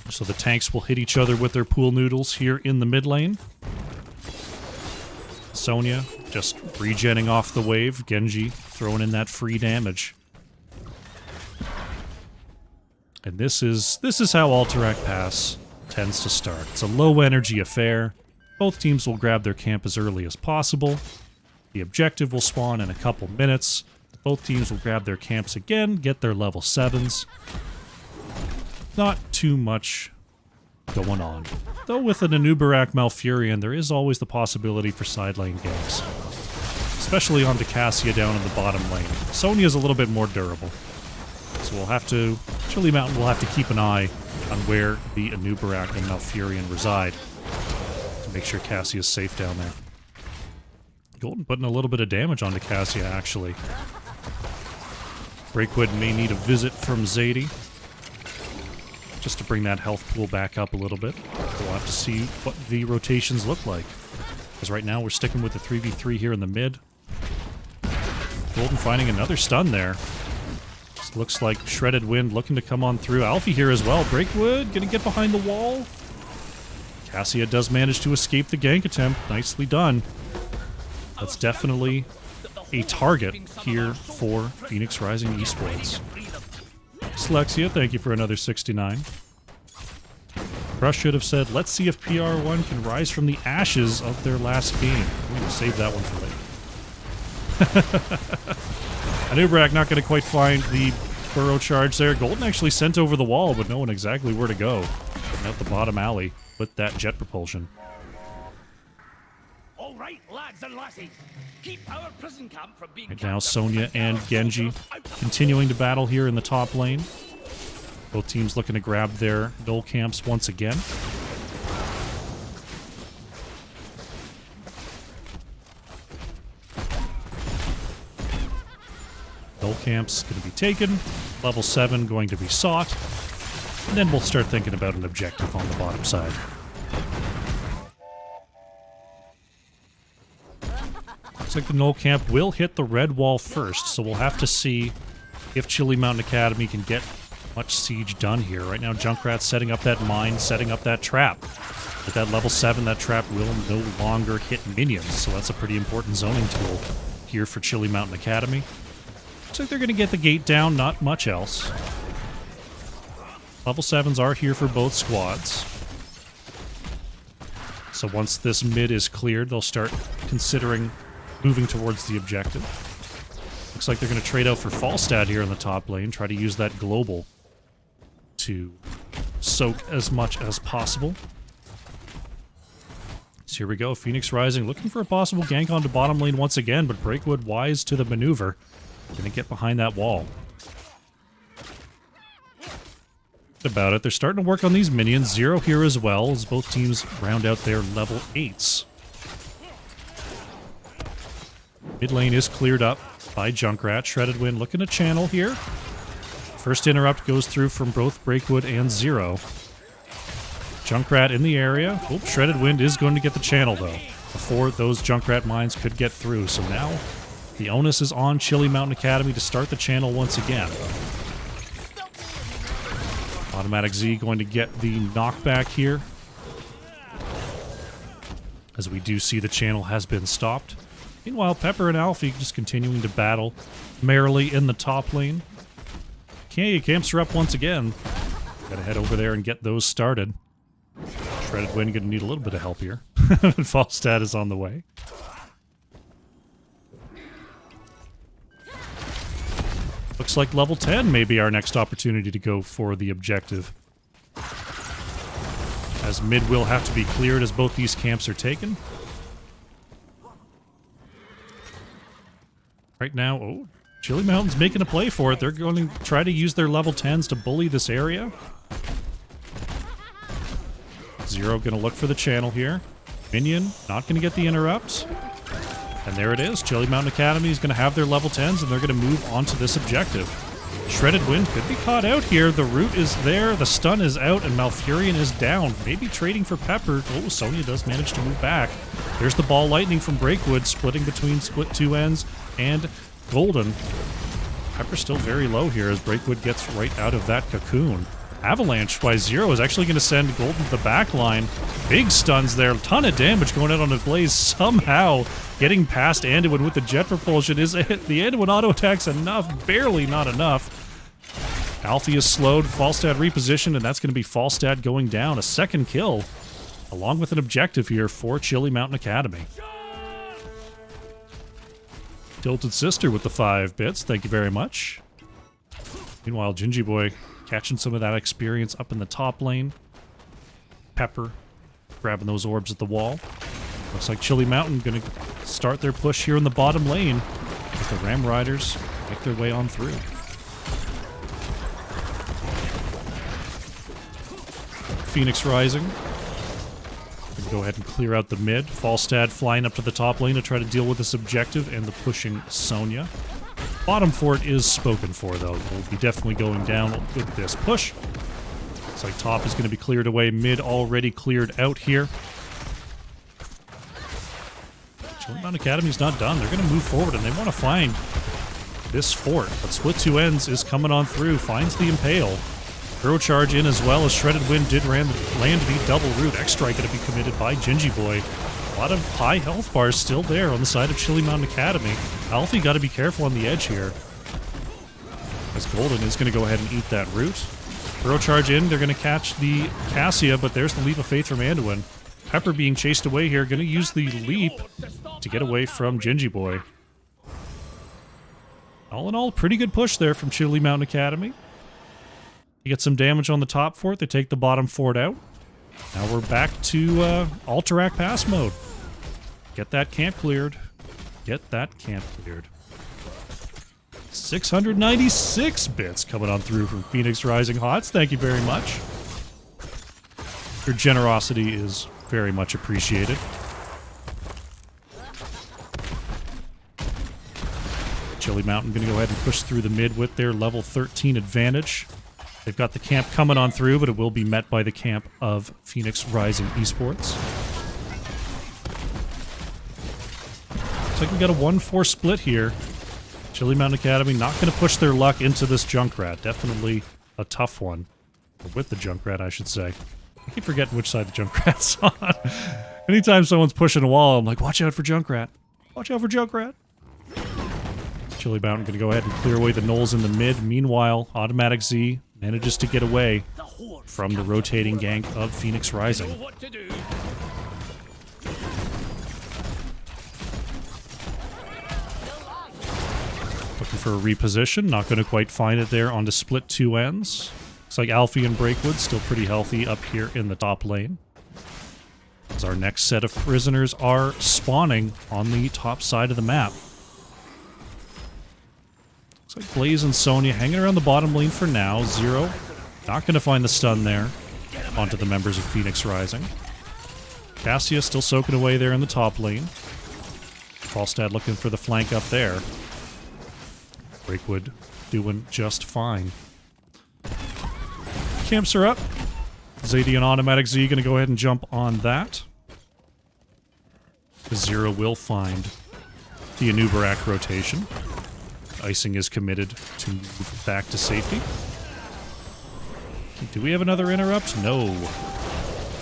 So the tanks will hit each other with their pool noodles here in the mid lane. Sonya just regenning off the wave. Genji throwing in that free damage. And this is how Alterac Pass tends to start. It's a low energy affair. Both teams will grab their camp as early as possible. The objective will spawn in a couple minutes. Both teams will grab their camps again, get their level 7s. Not too much going on. Though with an Anubarak Malfurion, there is always the possibility for side lane ganks. Especially on Cassia down in the bottom lane. Sonya's a little bit more durable. So we'll have to... Chili Mountain will have to keep an eye on where the Anubarak and Malfurion reside. To make sure Cassia's safe down there. Golden putting a little bit of damage onto Cassia, actually. Breakwood may need a visit from Zadie. Just to bring that health pool back up a little bit. We'll have to see what the rotations look like. Because right now we're sticking with the 3v3 here in the mid. Golden finding another stun there. This looks like Shredded Wind looking to come on through. Alfie here as well. Breakwood gonna get behind the wall. Cassia does manage to escape the gank attempt. Nicely done. That's definitely a target here for Phoenix Rising Esports. Slexia, thank you for another 69. Crush should have said, let's see if PR1 can rise from the ashes of their last game. Ooh, save that one for later. Anubarak not going to quite find the burrow charge there. Golden actually sent over the wall, but knowing exactly where to go. Getting out the bottom alley with that jet propulsion. All right, lads and lassies, keep our prison camp from being... Right now, Sonya and Genji continuing to battle here in the top lane. Both teams looking to grab their null camps once again. Null camps going to be taken. Level 7 going to be sought. And then we'll start thinking about an objective on the bottom side. Looks like the null camp will hit the red wall first, so we'll have to see if Chili Mountain Academy can get much siege done here. Right now, Junkrat's setting up that mine, setting up that trap. With that level 7, that trap will no longer hit minions, so that's a pretty important zoning tool here for Chili Mountain Academy. Looks like they're going to get the gate down, not much else. Level 7s are here for both squads. So once this mid is cleared, they'll start considering moving towards the objective. Looks like they're going to trade out for Falstad here in the top lane, try to use that global to soak as much as possible. So here we go, Phoenix Rising looking for a possible gank onto bottom lane once again, but Breakwood wise to the maneuver. Gonna get behind that wall. About it, they're starting to work on these minions. Zero here as well, as both teams round out their level 8s. Mid lane is cleared up by Junkrat. Shredded Wind looking to channel here. First interrupt goes through from both Breakwood and Zero. Junkrat in the area. Oh, Shredded Wind is going to get the channel, though, before those Junkrat mines could get through. So now the onus is on Chili Mountain Academy to start the channel once again. Automatic Z going to get the knockback here, as we do see the channel has been stopped. Meanwhile, Pepper and Alfie just continuing to battle merrily in the top lane. Camps are up once again. Gotta head over there and get those started. Shredded Wind gonna need a little bit of help here. Falstad is on the way. Looks like level 10 may be our next opportunity to go for the objective. As mid will have to be cleared as both these camps are taken. Right now, oh, Chili Mountain's making a play for it. They're going to try to use their level 10s to bully this area. Zero going to look for the channel here. Minion not going to get the interrupts. And there it is. Chili Mountain Academy is going to have their level 10s, and they're going to move on to this objective. Shredded Wind could be caught out here. The root is there, the stun is out, and Malfurion is down. Maybe trading for Pepper. Oh, Sonya does manage to move back. There's the ball lightning from Breakwood, splitting between split two ends and Golden. Pepper's still very low here as Breakwood gets right out of that cocoon. Avalanche by Zero is actually going to send Golden to the back line. Big stuns there. A ton of damage going out on the Blaze. Somehow getting past Anduin with the jet propulsion. Is the Anduin auto attack's enough? Barely not enough. Alfie is slowed. Falstad repositioned, and that's going to be Falstad going down. A second kill, along with an objective here for Chili Mountain Academy. Tilted Sister with the 5 bits. Thank you very much. Meanwhile, Gingy Boy catching some of that experience up in the top lane. Pepper grabbing those orbs at the wall. Looks like Chili Mountain going to start their push here in the bottom lane as the Ram Riders make their way on through. Phoenix Rising. Go ahead and clear out the mid. Falstad flying up to the top lane to try to deal with this objective and the pushing Sonya. Bottom fort is spoken for, though. We'll be definitely going down with this push. Looks like top is going to be cleared away. Mid already cleared out here. Chili Mountain Academy's not done. They're going to move forward, and they want to find this fort. But Split Two Ends is coming on through. Finds the Impale. Hero Charge in as well as Shredded Wind did land the double root. X-Strike going to be committed by Gingy Boy. A lot of high health bars still there on the side of Chili Mountain Academy. Alfie got to be careful on the edge here, as Golden is going to go ahead and eat that root. Hero Charge in. They're going to catch the Cassia, but there's the Leap of Faith from Anduin. Pepper being chased away here. Going to use the leap to get away from Gingy Boy. All in all, pretty good push there from Chili Mountain Academy. You get some damage on the top fort. They take the bottom fort out. Now we're back to Alterac Pass mode. Get that camp cleared. Get that camp cleared. 696 bits coming on through from Phoenix Rising Hots. Thank you very much. Your generosity is very much appreciated. Chili Mountain going to go ahead and push through the mid with their level 13 advantage. They've got the camp coming on through, but it will be met by the camp of Phoenix Rising Esports. Looks like we got a 1-4 split here. Chili Mountain Academy not going to push their luck into this Junkrat. Definitely a tough one. Or with the Junkrat, I should say. I keep forgetting which side the Junkrat's on. Anytime someone's pushing a wall, I'm like, watch out for Junkrat. Watch out for Junkrat. Chili Mountain going to go ahead and clear away the Knolls in the mid. Meanwhile, Automatic Z manages to get away from the rotating gank of Phoenix Rising. Looking for a reposition. Not going to quite find it there on the Split Two Ends. Looks like Alfie and Breakwood still pretty healthy up here in the top lane. As our next set of prisoners are spawning on the top side of the map. Looks like Blaze and Sonya hanging around the bottom lane for now. Zero. Not going to find the stun there onto the members of Phoenix Rising. Cassia still soaking away there in the top lane. Falstad looking for the flank up there. Breakwood doing just fine. Camps are up. Zadie and Automatic Z going to go ahead and jump on that. Zero will find the Anubarak rotation. Icing is committed to move back to safety. Do we have another interrupt? No.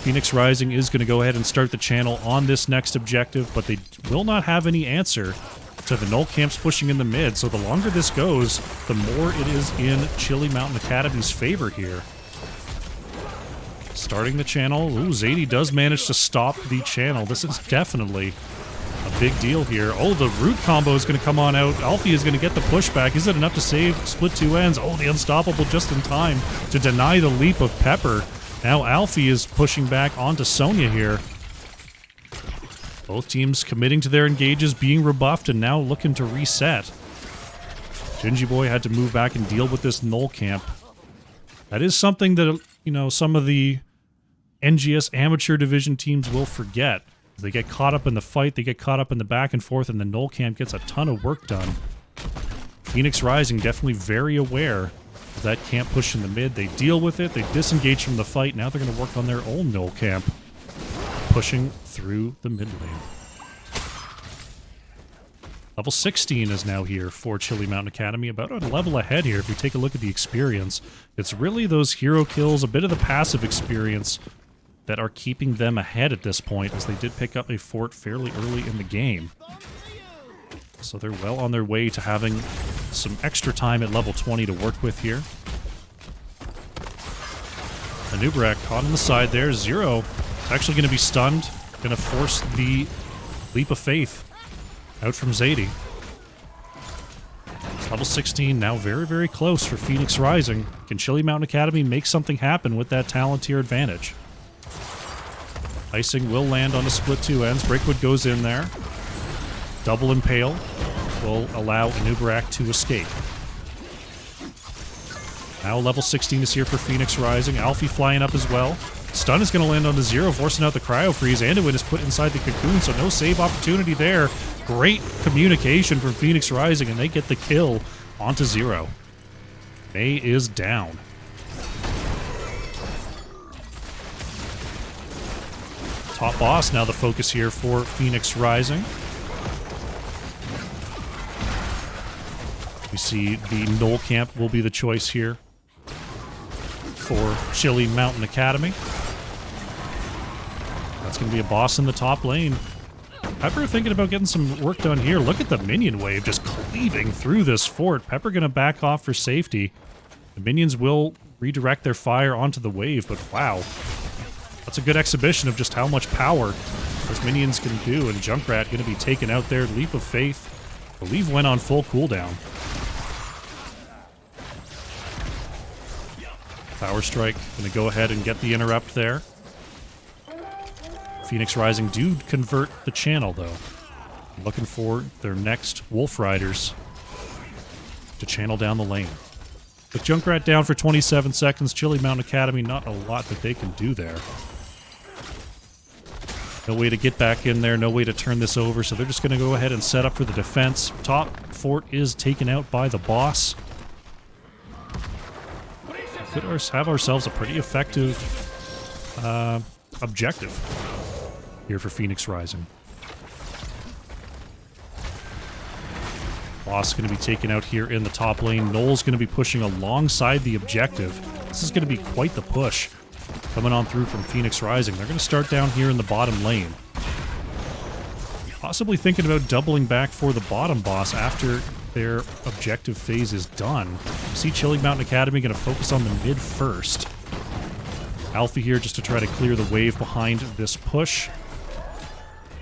Phoenix Rising is going to go ahead and start the channel on this next objective, but they will not have any answer to the Null camps pushing in the mid, so the longer this goes, the more it is in Chili Mountain Academy's favor here. Starting the channel. Ooh, Zadie does manage to stop the channel. This is definitely a big deal here. Oh, the root combo is going to come on out. Alfie is going to get the pushback. Is it enough to save Split Two Ends? Oh, the Unstoppable just in time to deny the leap of Pepper. Now Alfie is pushing back onto Sonya here. Both teams committing to their engages, being rebuffed, and now looking to reset. Gingy Boy had to move back and deal with this Null camp. That is something that, you know, some of the NGS amateur division teams will forget. They get caught up in the fight, they get caught up in the back and forth, and the Null camp gets a ton of work done. Phoenix Rising definitely very aware of that camp push in the mid. They deal with it, they disengage from the fight. Now they're going to work on their own Null camp, pushing through the mid lane. Level 16 is now here for Chili Mountain Academy, about a level ahead here if you take a look at the experience. It's really those hero kills, a bit of the passive experience that are keeping them ahead at this point, as they did pick up a fort fairly early in the game. So they're well on their way to having some extra time at level 20 to work with here. Anubarak caught on the side there. Zero actually going to be stunned. Going to force the Leap of Faith out from Zadie. It's level 16, now very, very close for Phoenix Rising. Can Chili Mountain Academy make something happen with that Talontier advantage? Icing will land on the split two ends. Breakwood goes in there. Double Impale will allow Anubarak to escape. Now level 16 is here for Phoenix Rising. Alfie flying up as well. Stun is going to land on the Zero, forcing out the Cryo Freeze. Anduin is put inside the Cocoon, so no save opportunity there. Great communication from Phoenix Rising, and they get the kill onto Zero. Mei is down. Top boss, now the focus here for Phoenix Rising. We see the Knoll Camp will be the choice here for Chili Mountain Academy. That's going to be a boss in the top lane. Pepper thinking about getting some work done here. Look at the minion wave just cleaving through this fort. Pepper going to back off for safety. The minions will redirect their fire onto the wave, but wow. That's a good exhibition of just how much power those minions can do, and Junkrat going to be taken out there. Leap of Faith, I believe, went on full cooldown. Power Strike going to go ahead and get the interrupt there. Phoenix Rising do convert the channel, though. Looking for their next Wolf Riders to channel down the lane. With Junkrat down for 27 seconds, Chili Mountain Academy, not a lot that they can do there. No way to get back in there, no way to turn this over, so they're just going to go ahead and set up for the defense. Top fort is taken out by the boss. Could have ourselves a pretty effective objective here for Phoenix Rising. Boss going to be taken out here in the top lane. Knoll's going to be pushing alongside the objective. This is going to be quite the push coming on through from Phoenix Rising. They're going to start down here in the bottom lane. Possibly thinking about doubling back for the bottom boss after their objective phase is done. You see Chili Mountain Academy going to focus on the mid first. Alfie here just to try to clear the wave behind this push.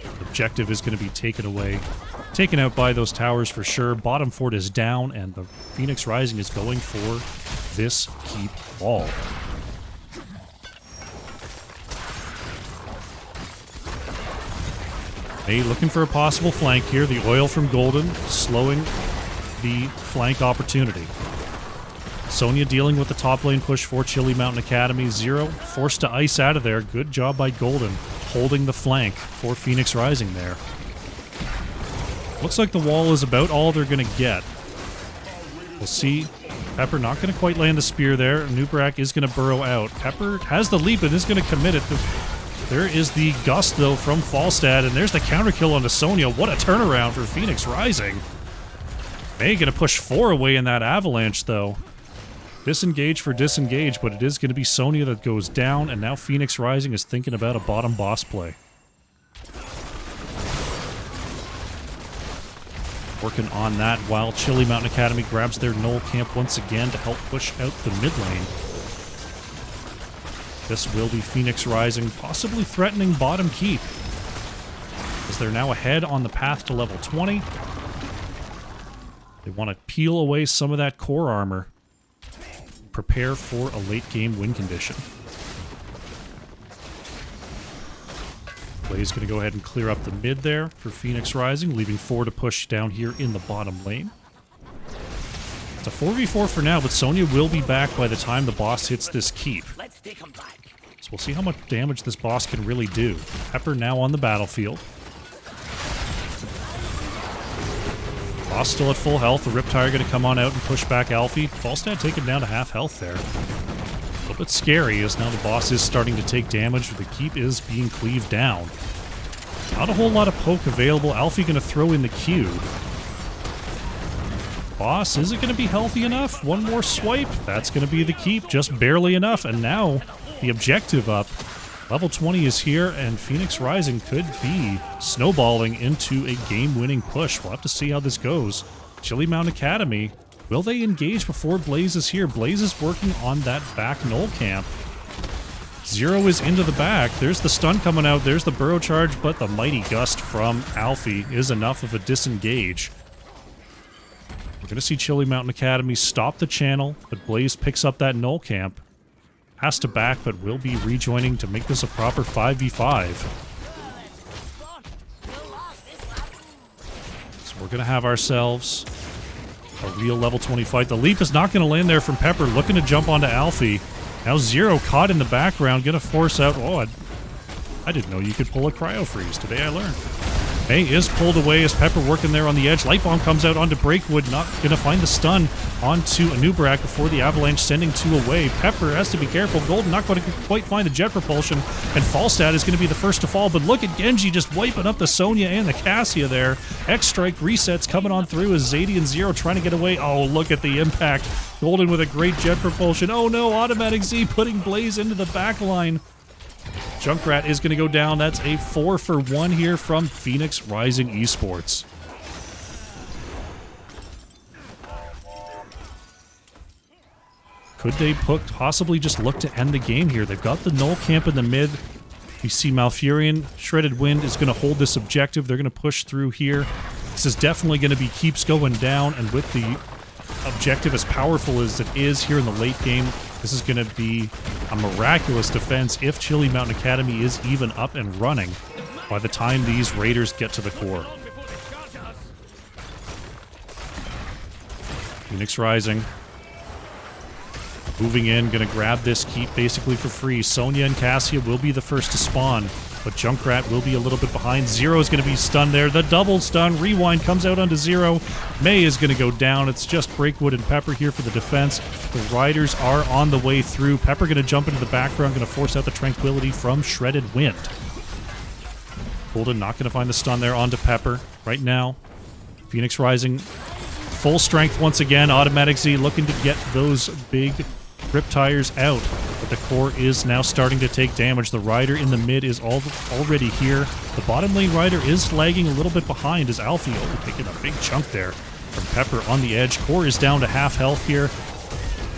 The objective is going to be taken out by those towers for sure. Bottom fort is down, and the Phoenix Rising is going for this keep ball. Hey, looking for a possible flank here. The oil from Golden slowing the flank opportunity. Sonya dealing with the top lane push for Chili Mountain Academy. Zero forced to ice out of there. Good job by Golden holding the flank for Phoenix Rising there. Looks like the wall is about all they're going to get. We'll see. Pepper not going to quite land the spear there. Anubarak is going to burrow out. Pepper has the leap and is going to commit it. There is the gust, though, from Falstad, and there's the counter kill onto Sonya. What a turnaround for Phoenix Rising. Mei going to push 4 away in that avalanche, though. Disengage for disengage, but it is going to be Sonya that goes down, and now Phoenix Rising is thinking about a bottom boss play. Working on that while Chili Mountain Academy grabs their Knoll Camp once again to help push out the mid lane. This will be Phoenix Rising, possibly threatening bottom keep, as they're now ahead on the path to level 20. They want to peel away some of that core armor, prepare for a late game win condition. Blaze going to go ahead and clear up the mid there for Phoenix Rising, leaving 4 to push down here in the bottom lane. It's a 4v4 for now, but Sonya will be back by the time the boss hits this keep. Let's take him back. So we'll see how much damage this boss can really do. Pepper now on the battlefield. Boss still at full health. The Riptire going to come on out and push back Alfie. Falstad taken down to half health there. A little bit scary as now the boss is starting to take damage. The keep is being cleaved down. Not a whole lot of poke available. Alfie going to throw in the Q. Boss, is it going to be healthy enough? One more swipe. That's going to be the keep. Just barely enough. And now the objective up. Level 20 is here, and Phoenix Rising could be snowballing into a game-winning push. We'll have to see how this goes. Chili Mountain Academy, will they engage before Blaze is here? Blaze is working on that back Knoll Camp. Zero is into the back. There's the stun coming out. There's the burrow charge, but the mighty gust from Alfie is enough of a disengage. We're going to see Chili Mountain Academy stop the channel, but Blaze picks up that Knoll Camp. has to back, but will be rejoining to make this a proper 5v5. So we're going to have ourselves a real level 20 fight. The leap is not going to land there from Pepper, looking to jump onto Alfie. Now Zero caught in the background, going to force out... Oh, I didn't know you could pull a cryo freeze. Today I learned. May is pulled away as Pepper working there on the edge. Light Bomb comes out onto Breakwood, not going to find the stun onto Anubarak before the Avalanche, sending 2 away. Pepper has to be careful. Golden not going to quite find the jet propulsion, and Falstad is going to be the first to fall. But look at Genji just wiping up the Sonya and the Cassia there. X-Strike resets coming on through as Zadie and Zero trying to get away. Oh, look at the impact. Golden with a great jet propulsion. Oh no, Automatic Z putting Blaze into the back line. Junkrat is going to go down. That's a 4-for-1 here from Phoenix Rising Esports. Could they possibly just look to end the game here? They've got the null camp in the mid. We see Malfurion. Shredded Wind is going to hold this objective. They're going to push through here. This is definitely going to be keeps going down, and with the objective as powerful as it is here in the late game, this is going to be a miraculous defense if Chili Mountain Academy is even up and running by the time these Raiders get to the core. Phoenix Rising. Moving in, going to grab this keep basically for free. Sonya and Cassia will be the first to spawn, but Junkrat will be a little bit behind. Zero is going to be stunned there. The double stun. Rewind comes out onto Zero. May is going to go down. It's just Breakwood and Pepper here for the defense. The Riders are on the way through. Pepper going to jump into the background, going to force out the Tranquility from Shredded Wind. Golden not going to find the stun there onto Pepper right now. Phoenix Rising full strength once again. Automatic Z looking to get those big Rip Tires out, but the core is now starting to take damage. The Rider in the mid is already here. The bottom lane Rider is lagging a little bit behind as Alfie taking a big chunk there from Pepper on the edge. Core is down to half health here.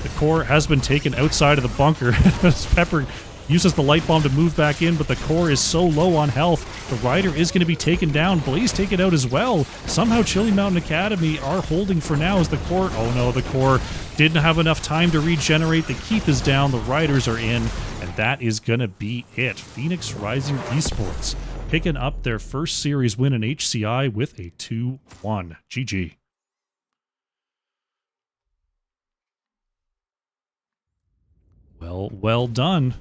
The core has been taken outside of the bunker as Pepper uses the light bomb to move back in, but the core is so low on health. The Rider is going to be taken down. Blaze taken out as well. Somehow Chili Mountain Academy are holding for now as the core... Oh no, the core didn't have enough time to regenerate. The keep is down. The Riders are in, and that is going to be it. Phoenix Rising Esports picking up their first series win in HCI with a 2-1. GG. Well done.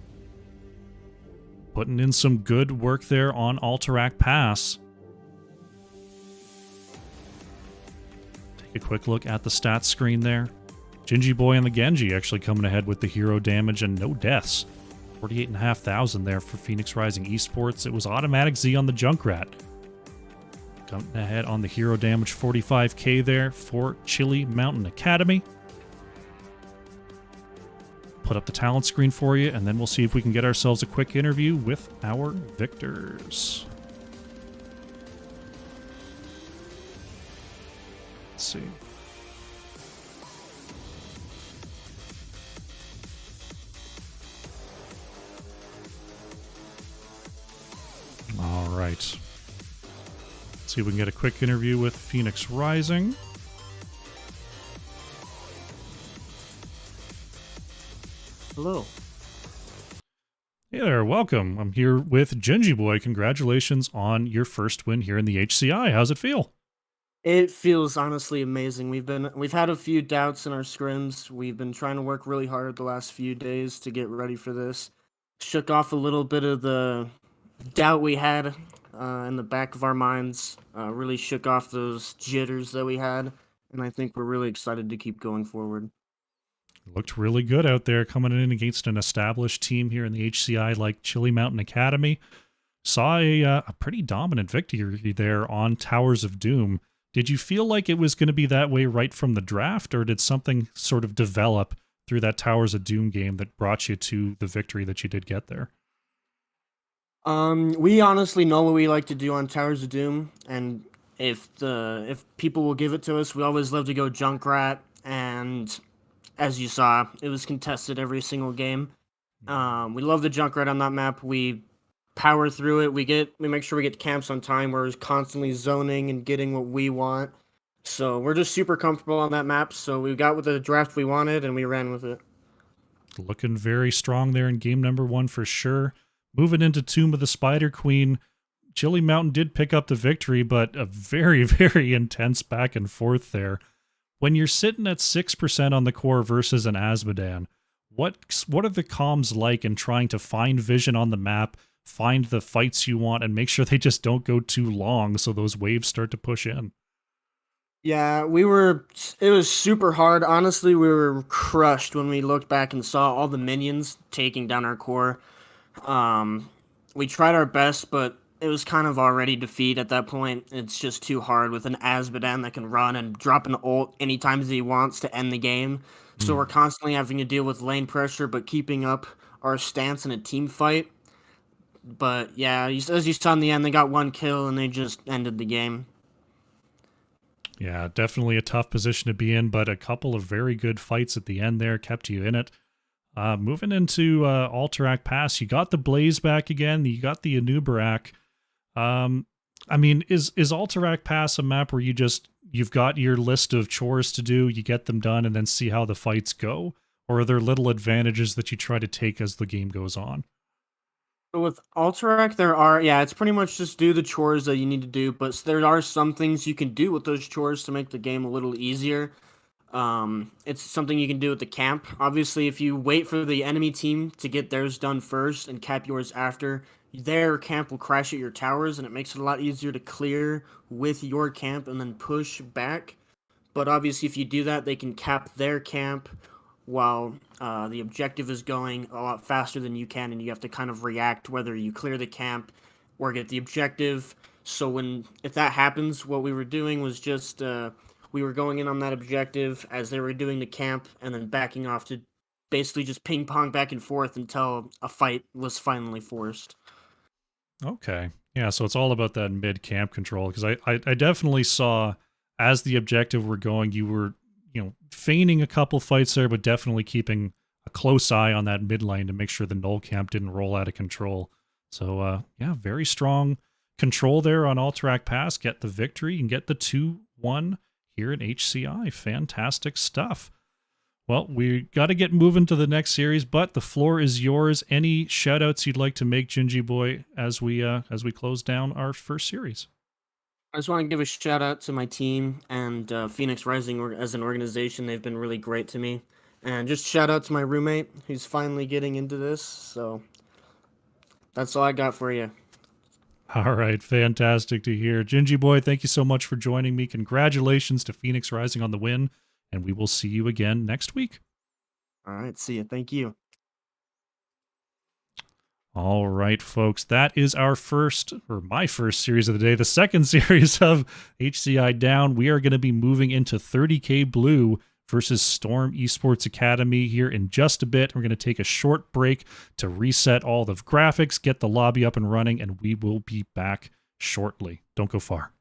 Putting in some good work there on Alterac Pass. Take a quick look at the stats screen there. Gingy Boy and the Genji actually coming ahead with the hero damage and no deaths. 48,500 there for Phoenix Rising Esports. It was Automatic Z on the Junkrat. Coming ahead on the hero damage, 45k there for Chili Mountain Academy. Put up the talent screen for you, and then we'll see if we can get ourselves a quick interview with our victors. Let's see. All right. Let's see if we can get a quick interview with Phoenix Rising. Hello. Hey there, welcome. I'm here with Gingy Boy. Congratulations on your first win here in the HCI. How's it feel? It feels honestly amazing. We've had a few doubts in our scrims. We've been trying to work really hard the last few days to get ready for this. Shook off a little bit of the doubt we had in the back of our minds. Really shook off those jitters that we had, and I think we're really excited to keep going forward. Looked really good out there coming in against an established team here in the HCI like Chili Mountain Academy. Saw a pretty dominant victory there on Towers of Doom. Did you feel like it was going to be that way right from the draft, or did something sort of develop through that Towers of Doom game that brought you to the victory that you did get there? We honestly know what we like to do on Towers of Doom, and if people will give it to us, we always love to go Junkrat, and as you saw, it was contested every single game. We love the Junkrat on that map. We power through it. We make sure we get camps on time. We're constantly zoning and getting what we want. So we're just super comfortable on that map. So we got with the draft we wanted, and we ran with it. looking very strong there in game number 1 for sure. Moving into Tomb of the Spider Queen, Chili Mountain did pick up the victory, but a very, very intense back and forth there. When you're sitting at 6% on the core versus an Azmodan, what are the comms like in trying to find vision on the map, find the fights you want, and make sure they just don't go too long so those waves start to push in? Yeah, it was super hard. Honestly, we were crushed when we looked back and saw all the minions taking down our core. We tried our best, but it was kind of already defeat at that point. It's just too hard with an Azmodan that can run and drop an ult anytime he wants to end the game. So we're constantly having to deal with lane pressure, but keeping up our stance in a team fight. But yeah, as you saw in the end, they got 1 kill and they just ended the game. Yeah, definitely a tough position to be in, but a couple of very good fights at the end there kept you in it. Moving into Alterac Pass, you got the Blaze back again. You got the Anubarak. I mean, is Alterac Pass a map where you've got your list of chores to do, you get them done, and then see how the fights go? Or are there little advantages that you try to take as the game goes on? With Alterac, it's pretty much just do the chores that you need to do, but there are some things you can do with those chores to make the game a little easier. It's something you can do with the camp. Obviously, if you wait for the enemy team to get theirs done first and cap yours after, their camp will crash at your towers, and it makes it a lot easier to clear with your camp and then push back. But obviously, if you do that, they can cap their camp while the objective is going a lot faster than you can, and you have to kind of react whether you clear the camp or get the objective. So if that happens, what we were doing was just we were going in on that objective as they were doing the camp and then backing off to basically just ping pong back and forth until a fight was finally forced. Okay. Yeah, so it's all about that mid-camp control, because I definitely saw, as the objective were going, you were feigning a couple fights there, but definitely keeping a close eye on that mid lane to make sure the null camp didn't roll out of control. So, yeah, very strong control there on Alterac Pass. Get the victory and get the 2-1 here in HCI. Fantastic stuff. Well, we got to get moving to the next series, but the floor is yours. Any shout-outs you'd like to make, Gingy Boy, as we close down our first series? I just want to give a shout out to my team and Phoenix Rising as an organization. They've been really great to me. And just shout out to my roommate who's finally getting into this. So that's all I got for you. All right, fantastic to hear. Gingy Boy, thank you so much for joining me. Congratulations to Phoenix Rising on the win, and we will see you again next week. All right, see you. Thank you. All right, folks, that is my first series of the day, the second series of HCI Down. We are going to be moving into 30K Blue versus Storm Esports Academy here in just a bit. We're going to take a short break to reset all the graphics, get the lobby up and running, and we will be back shortly. Don't go far.